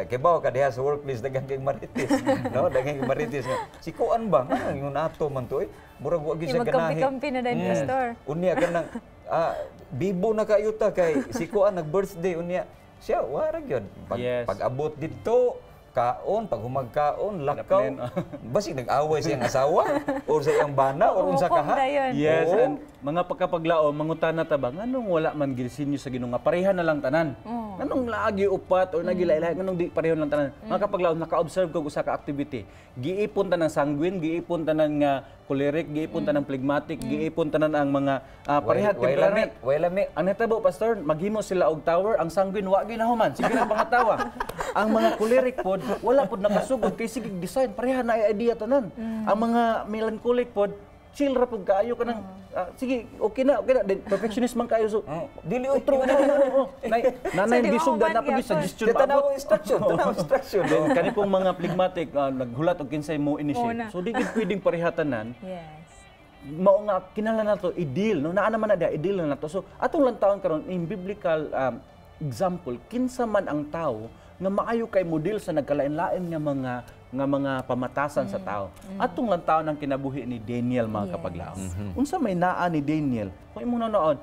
Kay bawo ka diha sa workplace daghang kay marites, no? Daghang kay marites. Sikuan ba nga ingon ato man to murag wa gyud siya ganahi. Magkampi na din pastor. Unya kanang bibo na kayo ta kay sikuan nag-birthday unya. Siya wara gyud pag abot dito kaon, pag humagkaon, lakaw, basig nag-away siyang asawa o sa iyang bana o unsa kaha. Yes, and mga pagkapaglaom, mangutana ta ba nganong wala man gilsinyo sa Ginoo nga pareha na lang tanan. Nganong lagi upat o nagilaylay nganong di pareho lang tanan. Mga kapaglaom naka-observe kog usa ka activity. Giipon ta ng sanguine, giipon ta ng choleric, giipon ta ng phlegmatic, giipon ta ang mga pareha temperament. Lami. Ang natabo pastor, maghimo sila og tower, ang sanguine wa ginahuman, sige lang mga tawa. Ang mga choleric pod wala pod nakasugod kay sige design pareha na idea tanan. Ang mga melancholic pod chill ra pud kaayo kanang sige okay na perfectionist man kaayo so dili utro nanay gisugdan na pud suggestion pa tanaw instruction then kani pong mga phlegmatic naghulat og kinsay mo initiate so di gid pwedeng pareha tanan. Mao nga kinahanglan nato i-deal no naa naman na dia i-deal na nato so atong lantawon karon in biblical example kinsa man ang tawo nga maayo kay model sa nagkalain-lain nga mga pamatasan sa tao. Atong lantawon ang kinabuhi ni Daniel mga kapaglaom. Unsa may naa ni Daniel? Kung imong nanood,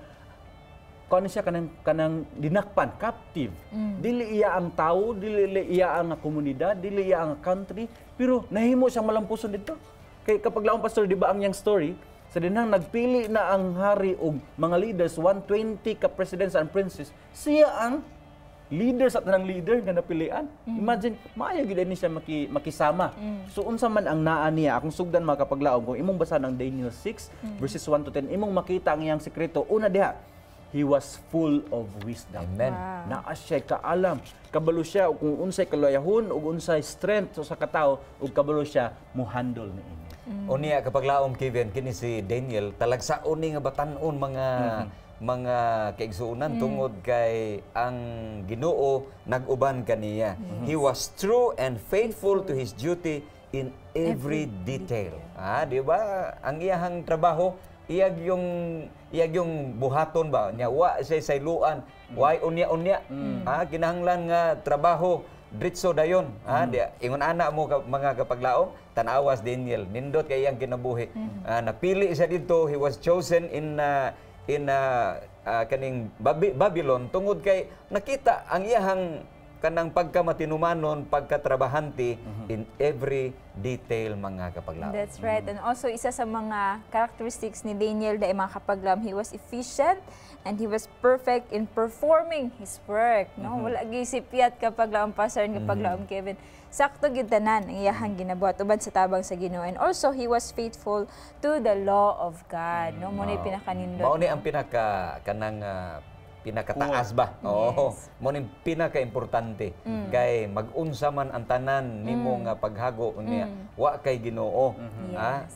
kuan siya kanang dinakpan, captive. Dili iya ang tao, dili iya ang komunidad, dili iya ang country, pero nahimo siyang malampuson dito. Kay kapaglaom pastor, di ba ang yang story? Sa dinang nagpili na ang hari og mga leaders, 120 ka presidents and princes, siya ang leader sa tanang leader nga napilian. Imagine, maayo gid ni siya makisama. So unsa man ang naa niya, akong sugdan mga kapaglaom, kung imong basa ng Daniel 6 verses 1 to 10, imong makita ang iyang sekreto. Una diha, he was full of wisdom. Amen. Naa siya kaalam. Kabalo siya kung unsay kalayahon ug unsay strength sa katao ug kabalo siya mo handle niini. Unya kapaglaom Kevin kini si Daniel talagsaon ni nga batan-on mga kaigsuonan tungod kay ang Ginoo nag-uban kaniya. He was true and faithful to his duty in every detail. Di ba? Ang iyahang trabaho, iyag yung buhaton ba? Nya wa siya sayluan, why unya-unya. Kinahanglan nga trabaho diretso dayon. Ingon ana mo mga kapaglaom, tan-awas Daniel, nindot kay iyang kinabuhi. Napili siya dito, he was chosen in kaning Babylon tungod kay nakita ang iyahang kanang pagkamatinumanon, pagkatrabahante in every detail mga kapaglaom. That's right. And also, isa sa mga characteristics ni Daniel na mga kapaglaom, he was efficient and he was perfect in performing his work. No? Wala gisipyat kapaglaom Pastor and kapaglaom Kevin. Sakto gyud tanan ang iyahang ginabuhat uban sa tabang sa Ginoo. And also, he was faithful to the law of God. No? Muna yung pinakanindot. Mao ni ang pinakataas ba? Oo. Mo ni pinaka-importante kay mag-unsa man ang tanan nimo nga paghago unya wa kay Ginoo. Yes.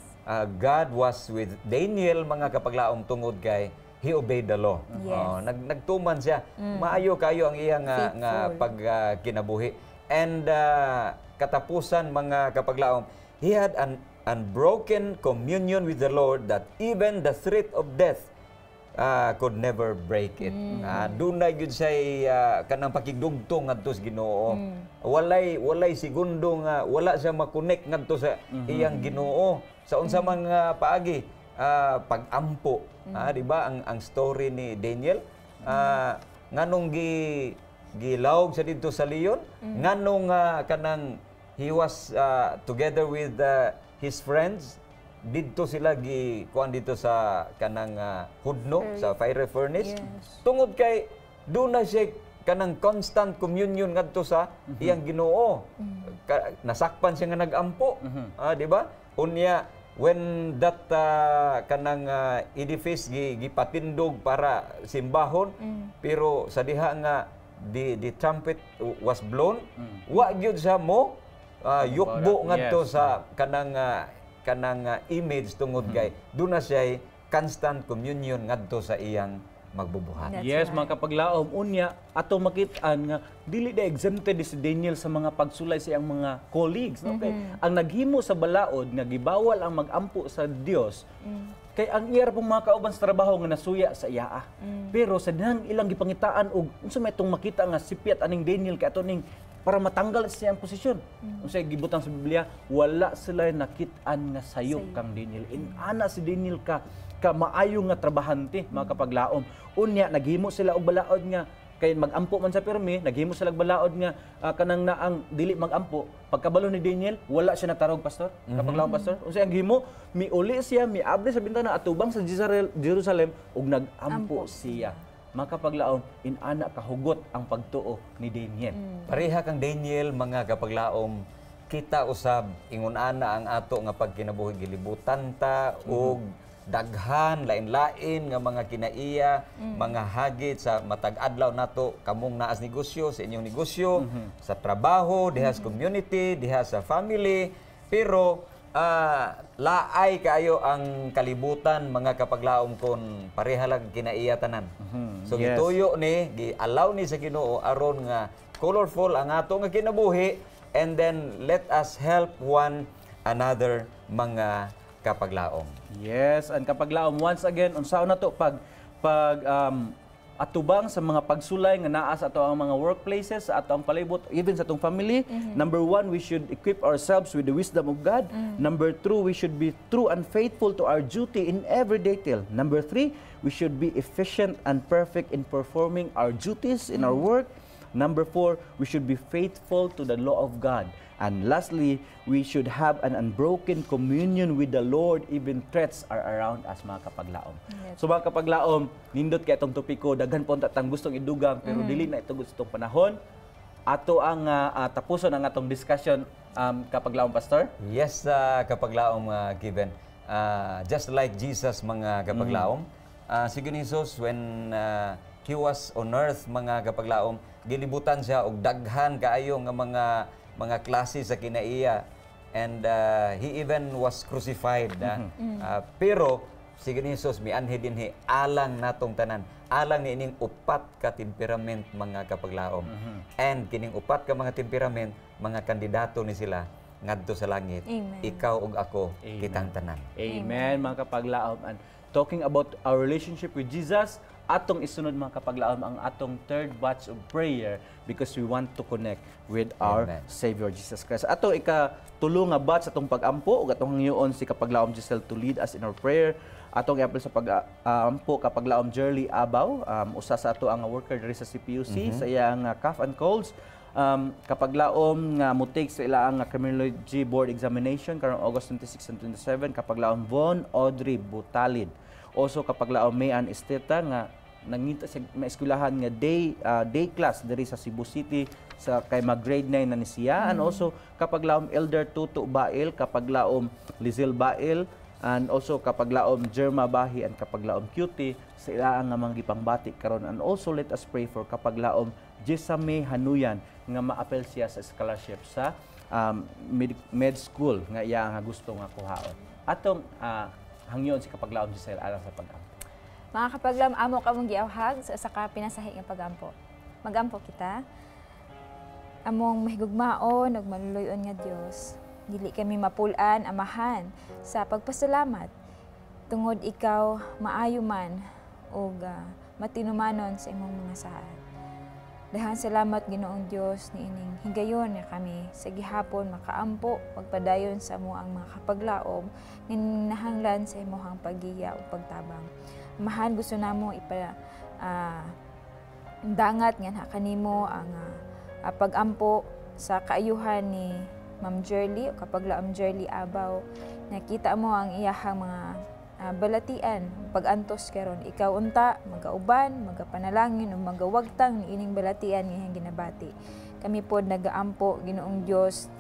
God was with Daniel mga kapaglaom tungod kay he obeyed the law. Yes. Nagtuman siya. Maayo kayo ang iyang nga pagkinabuhi. And katapusan mga kapaglaom, he had an unbroken communion with the Lord that even the threat of death could never break it. Dunay gyud say kanang pakigdugtong ngadto sa Ginoo. Walay segundo nga wala siya makonek ngadto sa iyang Ginoo. Sa unsa man nga paagi pag-ampo, di ba ang story ni Daniel nganong gilawog sa dito sa leon, nganong kanang he was together with his friends dito sila kuan dito sa kanang hudno sa fiery furnace. Tungod kay doon na siya kanang constant communion ngadto sa iyang Ginoo. Nasakpan siya nga nagampo, di ba? Unya when that kanang edifice gipatindog para simbahon, pero sa diha nga the trumpet was blown, wa gyud sa mo yukbo ngadto sa kanang image tungod kay doon na siya constant communion ngadto sa iyang magbubuhat. Yes, mga kapaglaom, unya ato makit-an nga dili na exempted si Daniel sa mga pagsulay sa iyang mga colleagues, no? Kay ang naghimo sa balaod nga gibawal ang magampo sa Dios. Kay ang iya pong mga kauban sa trabaho nga nasuya sa iya. Pero sa dihang ilang gipangitaan og unsa may itong makita nga sipiat aning Daniel kay ato ning para matanggal sa iyang posisyon. Unsa gibutang sa Biblia, wala sila nakit-an nga sayop kang Daniel. Ana si Daniel ka maayo nga trabahante mga kapaglaom. Unya naghimo sila og balaod nga kay magampo man sa pirmi, naghimo sila og balaod nga kanang naang dili magampo. Pagkabalo ni Daniel, wala siya natarog pastor. Kapaglaom pastor, unsa ang gihimo? Miuli siya, miabri sa bintana atubang sa Jerusalem ug nagampo siya. Mga kapaglaom, inana kahugot ang pagtuo ni Daniel. Pareha kang Daniel mga kapaglaom, kita usab ingon ana ang ato nga pagkinabuhi gilibutan ta og daghan lain-lain nga mga kinaiya, mga hagit sa matag adlaw nato kamong naas negosyo sa inyong negosyo, sa trabaho, diha sa community, diha sa family, pero laay kayo ang kalibutan mga kapaglaom kon pareha lang kinaiya tanan. So gituyo ni, gi-allow ni sa Ginoo aron nga colorful ang ato nga kinabuhi, and then let us help one another mga kapaglaom. Yes, and kapaglaom once again unsaon na to pag atubang sa mga pagsulay nga naa sa ato ang mga workplaces, sa ato ang palibot, even sa atong family. Number 1, we should equip ourselves with the wisdom of God. Number 2, we should be true and faithful to our duty in every detail. Number 3, we should be efficient and perfect in performing our duties in our work. Number 4, we should be faithful to the law of God. And lastly, we should have an unbroken communion with the Lord even threats are around us mga kapaglaom. Yes. So mga kapaglaom, nindot kay itong topiko, daghan po tatang gustong idugang pero dili na ito gustong panahon. Ato ang tapuson ang atong discussion kapaglaom pastor. Yes, kapaglaom given. Just like Jesus mga kapaglaom, si Jesus when he was on earth mga kapaglaom, gilibutan siya og daghan kaayo nga mga klase sa kinaiya, and he even was crucified. Pero si Jesus mianhi dinhi alang natong tanan, alang ni ining upat ka temperament mga kapaglaom. And kining upat ka mga temperament, mga kandidato ni sila ngadto sa langit. Amen. Ikaw ug ako kitang tanan. Amen mga kapaglaom. And talking about our relationship with Jesus, atong isunod mga kapaglaom ang atong third batch of prayer because we want to connect with our Savior Jesus Christ. Ato ikatulo nga batch atong pag-ampo ug atong hiyon si kapaglaom Giselle to lead us in our prayer. Atong i-apply sa pag-ampo kapaglaom Jerly Abaw, usa sa ato ang worker diri sa CPUC sa iyang cough and colds. kapaglaom nga mutik sa ilaang nga criminology board examination karong August 26 and 27 kapaglaom Von Audrey Butalid. Also kapaglaom Mayan Esteta nga nangita sa maeskulahan nga day class diri sa Cebu City sa kay mag grade 9 na ni siya. And also kapaglaom Elder Tuto Bail, kapaglaom Lizelle Bail, and also kapaglaom Jerma Bahi and kapaglaom Cutie sa ilaang nga manggipang-bati karon. And also let us pray for kapaglaom Jesame Hanuyan nga ma-appel siya sa scholarship sa med school nga iya nga gusto nga kuhaon. Atong hangyon si kapaglaom Giselle alang sa pag-ampo. Mga kapaglam, amo ka mong giawhag sa ka pinasahi nga pag-ampo. Mag-ampo kita. Among mahigugmaon ug maluluyon nga Dios. Dili kami mapulan amahan sa pagpasalamat tungod ikaw maayo man ug matinumanon sa imong mga saad. Daghang salamat Ginoong Dios niining higayon nga kami sa gihapon makaampo pagpadayon sa amo ang mga kapaglaom nginahanglan sa imong paggiya ug pagtabang. Mahan gusto namo dangat nga kanimo ang pag-ampo sa kaayuhan ni Ma'am Jerly o kapaglaom Jerly Abaw. Nakita mo ang iyahang mga balatian, pag-antos karon ikaw unta, magauban, magapanalangin o magawagtang ni ining balatian nga ginabati. Kami pod nagaampo Ginoong Dios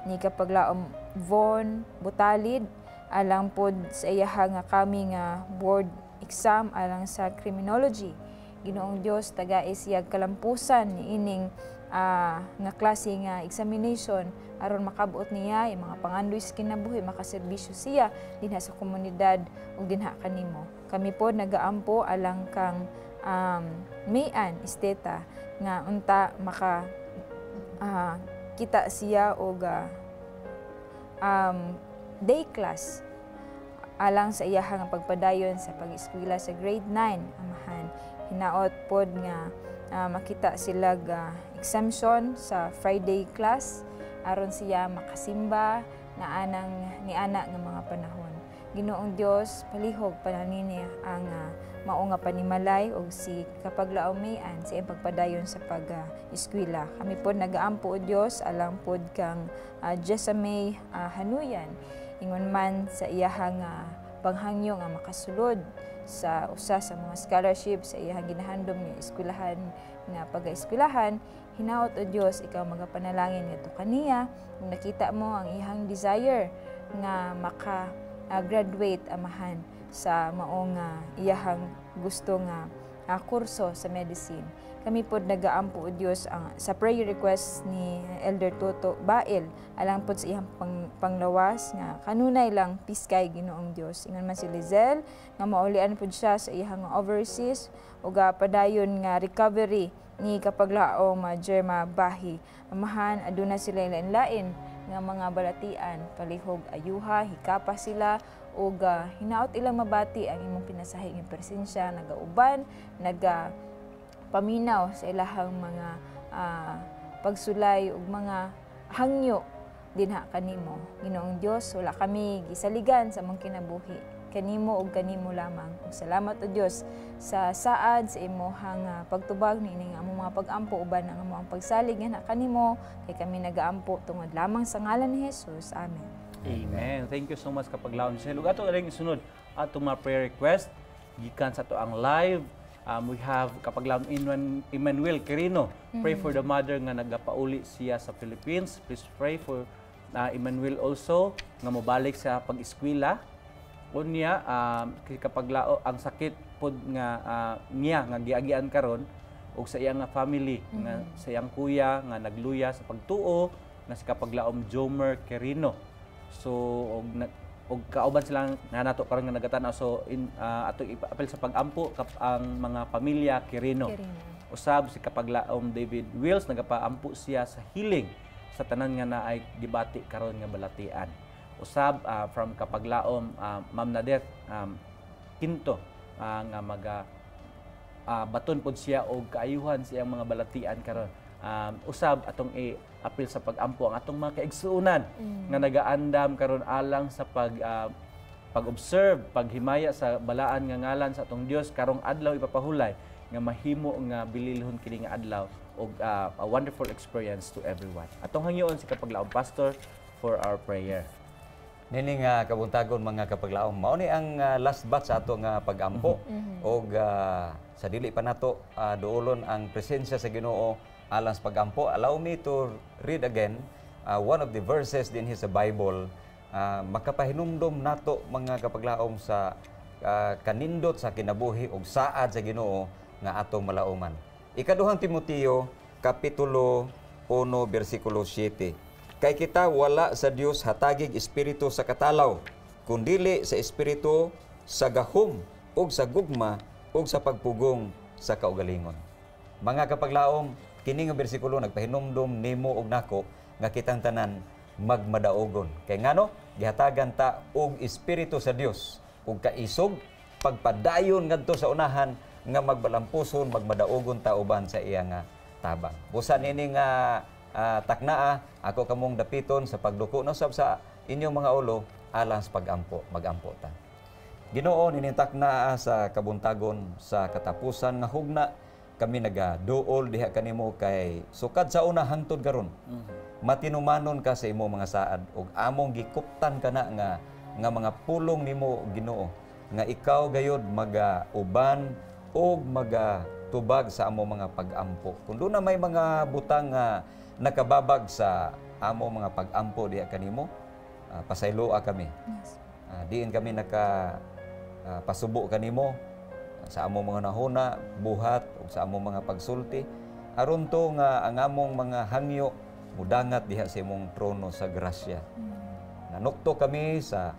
ni kapaglaom Von Butalid alang pod sa iyahang nga kami nga board exam alang sa criminology. Ginoong Dios tagais siya kalampusan ni ining nga klase nga examination aron makabuot niya yung mga pangandoy sa kinabuhi, makaserbisyo siya dinha sa komunidad ug dinha kanimo. Kami po nagaampo alang kang Mayan Esteta nga unta maka kita siya og day class alang sa iyahang pagpadayon sa pag-eskwela sa grade 9 amahan. Hinaot pod nga makita sila exemption sa Friday class aron siya makasimba na ni ana nga mga panahon. Ginoong Dios palihog pananini ang mao nga panimalay og si kapaglaom Mayan sa iyang pagpadayon sa pag-eskwela. Kami pod nagaampo o Dios alang pod kang Jesame Hanuyan ingon man sa iyahang panghangyo nga makasulod sa usa sa mga scholarship sa iyang ginahandom nga eskwelahan nga pag-eskwelahan. Hinaot o Dios ikaw magapanalangin ngadto kaniya kung nakita mo ang iyang desire nga maka-graduate amahan sa maong iyahang gusto nga kurso sa medicine. Kami pod nagaampo o Dios sa prayer request ni Elder Tuto Bail alang pod sa iyang panglawas nga kanunay lang piskay Ginoong Dios. Ingon man si Lizelle nga maulian pod siya sa iyang overseas ug padayon nga recovery ni kapaglaom Jerma Bahi. Amahan aduna sila lain-lain nga mga balatian, palihog ayuha, hikapa sila ug hinaot ilang mabati ang imong pinasahi nga presensya, nagauban, paminaw sa ilahang mga pagsulay ug mga hangyo dinha kanimo. Ginoong Dios, wala kami gisaligan sa among kinabuhi. Kanimo ug kanimo lamang. Ug salamat o Dios sa saad sa imong pagtubag niining among mga pag-ampo uban ang among pagsalig nga kanimo kay kami nagaampo tungod lamang sa ngalan ni Jesus. Amen. Amen. Thank you so much kapaglaom Giselle. Ug ato ring isunod ato mga prayer request gikan sa ato ang live. We have kapaglaom Emmanuel Quirino. Pray for the mother nga nagapauli siya sa Philippines. Please pray for Emmanuel also nga mobalik sa pag-eskwela. Unya kapaglao ang sakit pod nga niya nga giagian karon ug sa iyang family nga sa iyang kuya nga nagluya sa pagtuo nga si kapaglaom Jomer Quirino. So og kauban sila nga nato karon nga nagatanaw so ato ipaapel sa pag-ampo ang mga pamilya Quirino. Usab si kapaglaom David Wills nagapaampo siya sa healing sa tanan nga naay gibati karon nga balatian. Usab from kapaglaom Ma'am Nadet Quinto nga baton pod siya og kaayuhan sa iyang mga balatian karon. Usab atong apil sa pag-ampo ang atong mga kaigsuonan nga nagaandam karon alang sa pag-observe, paghimaya sa balaan nga ngalan sa atong Dios karong adlaw ipapahulay nga mahimo nga bililhon kini nga adlaw o a wonderful experience to everyone. Atong hangyoon si kapaglaom pastor for our prayer. Nini nga kabuntagon mga kapaglaom, mao ni ang last batch sa ato nga pag-ampo og sa dili pa nato duolon ang presensya sa Ginoo alang sa pag-ampo. Allow me to read again one of the verses din sa Bible. Makapahinumdom nato mga kapaglaom sa kanindot sa kinabuhi ug saad sa Ginoo nga atong malauman. Ikaduhang Timoteo kapitulo 1 bersikulo 7. Kay kita wala sa Dios hatagig espiritu sa katalaw, kundili sa espiritu sa gahom ug sa gugma ug sa pagpugong sa kaugalingon. Mga kapaglaom, kini nga bersikulo nagpahinumdom nimo ug nako nga kitang tanan magmadaogon. Kay ngano gihatagan ta og espiritu sa Dios ug kaisog pagpadayon ngadto sa unahan nga magbalampuson magmadaogon ta uban sa iya nga tabang. Busa nini nga taknaa ako kamong dapiton sa pagduko no sab sa inyong mga ulo alang sa pag-ampo, mag-ampo ta. Ginoo nini taknaa sa kabuntagon sa katapusan nga hugna kami nagaduol diha kanimo kay sukad sa una hangtod karon. Matinumanon ka sa imo mga saad ug among gikuptan kana nga mga pulong nimo Ginoo nga ikaw gayud magauban ug magatubag sa amo mga pag-ampo. Kung doon na may mga butang nga nakababag sa amo mga pag-ampo diha kanimo, pasayloa kami. Diin kami pasubo kanimo sa amo mga nahuna, buhat ug sa amo mga pagsulti aron to nga ang among mga hangyo mudangat diha sa imong trono sa grasya. Nanukto kami sa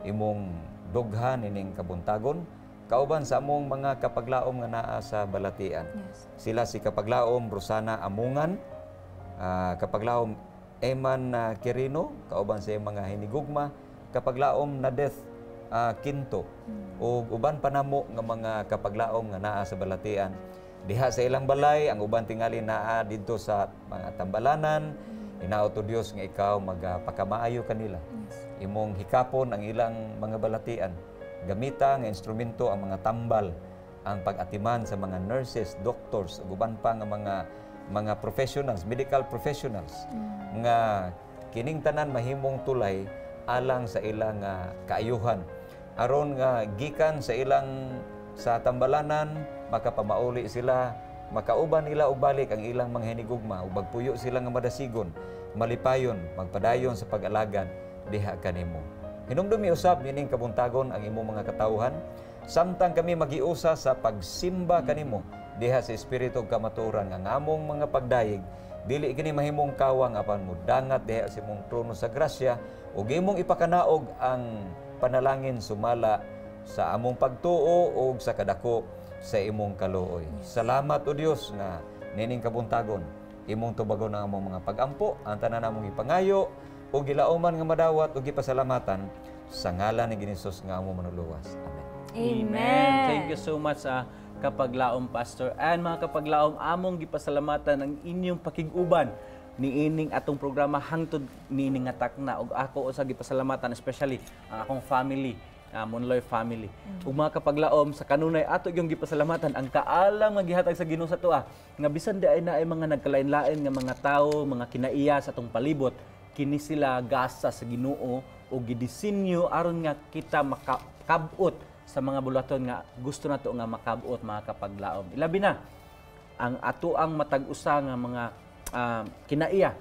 imong dughan ining kabuntagon kauban sa among mga kapaglaom nga naa sa balatian. Sila si kapaglaom Rosana Amungan, kapaglaom Eman Quirino, kauban sa mga hinigugma, kapaglaom Nadeth Quinto, ug uban pa namo nga mga kapaglaom nga naa sa balatian. Diha sa ilang balay, ang uban tingali naa didto sa mga tambalanan, inaot o Dios nga ikaw magpakamaayo kanila. Imong hikapon ang ilang mga balatian. Gamita nga instrumento ang mga tambal, ang pag-atiman sa mga nurses, doctors, ug uban pa nga mga professionals, medical professionals nga kining tanan mahimong tulay alang sa ilang kaayuhan aron nga gikan sa ilang sa tambalanan makapamauli sila, makauban nila og balik ang ilang mga hinigugma ug magpuyo sila nga madasigon, malipayon, magpadayon sa pag-alagad diha kanimo. Hinumdumi usab nining kabuntagon ang imong mga katawhan samtang kami magiusa sa pagsimba kanimo diha sa espiritu ug kamatuoran nga ngamong mga pagdayeg dili kini mahimong kawang apan mudangat diha sa imong trono sa grasya ug imong ipakanaog ang panalangin sumala sa among pagtuo ug sa kadako sa imong kaluoy. Salamat o Dios nga nining kabuntagon imong tubagon ang among mga pag-ampo, ang tanan namong ipangayo ug gilauman nga madawat ug gipasalamatan sa ngalan ni Hesus nga among manuluwas. Amen. Amen. Thank you so much kapaglaom pastor and mga kapaglaom among gipasalamatan ang inyong pakig-uban niining atong programa hangtod niining nga takna ug ako usa gipasalamatan especially ang akong family, Monloy family. Ug mga kapaglaom sa kanunay ato gyung gipasalamatan ang kaalam nga gihatag sa Ginoo sa tuwa nga bisan di ay naay mga nagkalain-lain nga mga tawo, mga kinaiya sa atong palibot, kini sila gasa sa Ginoo o gidisenyo aron nga kita makabot sa mga bulaton nga gusto nato nga makabot mga kapaglaom. Ilabi na ang atoang matag-usa nga mga kinaiya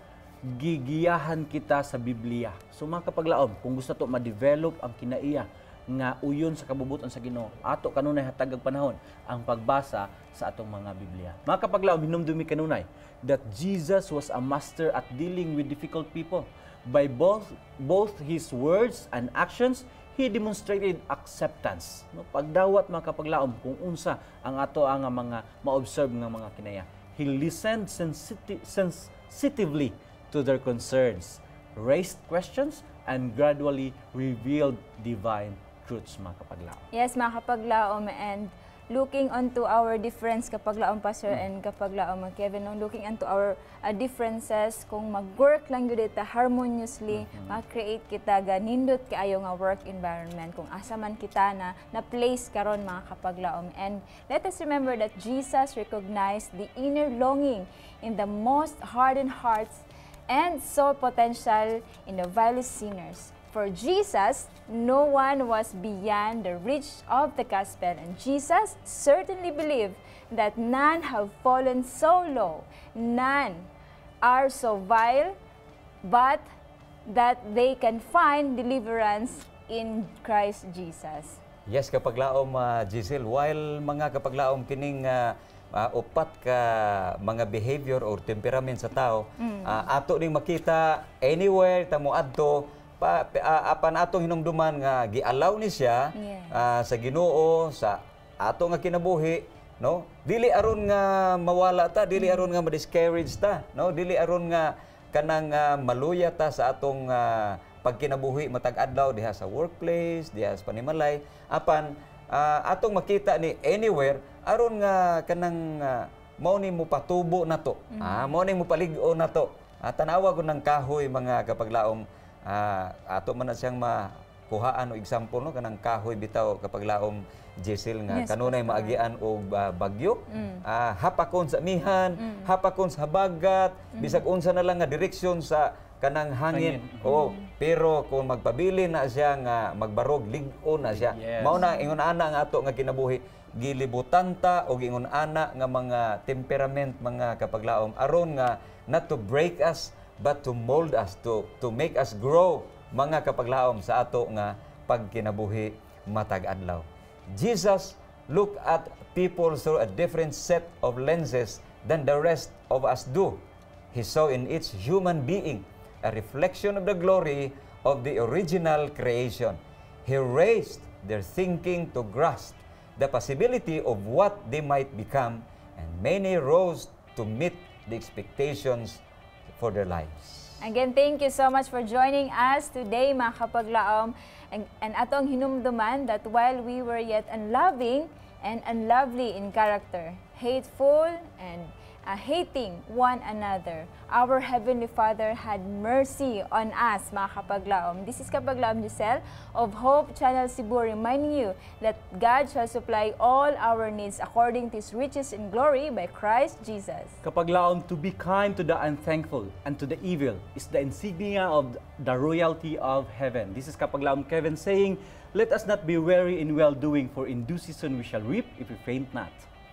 gigiyahan kita sa Biblia. So mga kapaglaom, kung gusto nato ma-develop ang kinaiya nga uyon sa kabubuton sa Ginoo, ato kanunay hatag og panahon ang pagbasa sa atong mga Biblia. Mga kapaglaom, hinumdumi kanunay that Jesus was a master at dealing with difficult people. By both his words and actions, he demonstrated acceptance. No, pagdawat mga kapaglaom kung unsa ang ato ang mga ma-observe nga mga kinaya. He listened sensitively to their concerns, raised questions, and gradually revealed divine truths mga kapaglaom. Yes, mga kapaglaom, and looking onto our difference kapag laom Pastor and kapag laom Kevin, no? Looking onto our differences, kung mag-work lang yun dito harmoniously, mag-create kita ganindot kaayo nga work environment kung asa man kita na place karon mga kapag laom. And let us remember that Jesus recognized the inner longing in the most hardened hearts and saw potential in the vilest sinners. For Jesus, no one was beyond the reach of the gospel, and Jesus certainly believed that none have fallen so low, none are so vile, but that they can find deliverance in Christ Jesus. Yes, kapaglaom Giselle, while mga kapaglaom kining upat ka mga behavior or temperament sa tao, ato ning makita anywhere tamo adto apan atong hinumduman nga gialaw ni siya sa Ginoo sa ato nga kinabuhi, no, dili aron nga mawala ta, dili aron nga ma-discourage ta, no, dili aron nga kanang maluya ta sa atong pagkinabuhi matag adlaw diha sa workplace, diha sa panimalay, apan atong makita ni anywhere aron nga kanang mao ni mo patubo nato, mao ni mo palig-o nato. Tanawa ko ng kahoy mga kapaglaom, ato man na siyang makuhaan o example, no, kanang kahoy bitaw kapaglaom Giselle nga kanunay maagian og bagyo, hapakon sa mihan, hapakon sa habagat, bisag unsa na lang nga direksyon sa kanang hangin. Pero kung magpabilin na siya nga magbarog, lig-o na siya. Mao na ingon ana nga ato nga kinabuhi, gilibutan ta og ingon ana nga mga temperament mga kapaglaom aron nga not to break us but to mold us, to make us grow mga kapaglaom sa ato nga pagkinabuhi matag adlaw. Jesus looked at people through a different set of lenses than the rest of us do. He saw in each human being a reflection of the glory of the original creation. He raised their thinking to grasp the possibility of what they might become, and many rose to meet the expectations for their lives. Again, thank you so much for joining us today, mga kapaglaom. And atong hinumduman that while we were yet unloving and unlovely in character, hateful and hating one another, our Heavenly Father had mercy on us, mga kapaglaom. This is Kapaglaom Giselle of Hope Channel Cebu, reminding you that God shall supply all our needs according to His riches in glory by Christ Jesus. Kapaglaom, to be kind to the unthankful and to the evil is the insignia of the royalty of heaven. This is Kapaglaom Kevin saying, let us not be weary in well-doing, for in due season we shall reap if we faint not.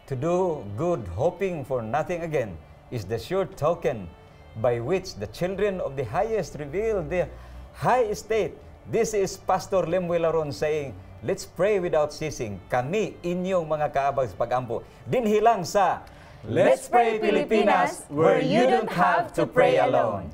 To do good, hoping for nothing again, is the sure token by which the children of the highest reveal their high estate. This is Pastor Lemuel Laron saying, let's pray without ceasing. Kami, inyong mga kaabag sa pag-ampo, dinhi lang sa Let's Pray Pilipinas, where you don't have to pray alone.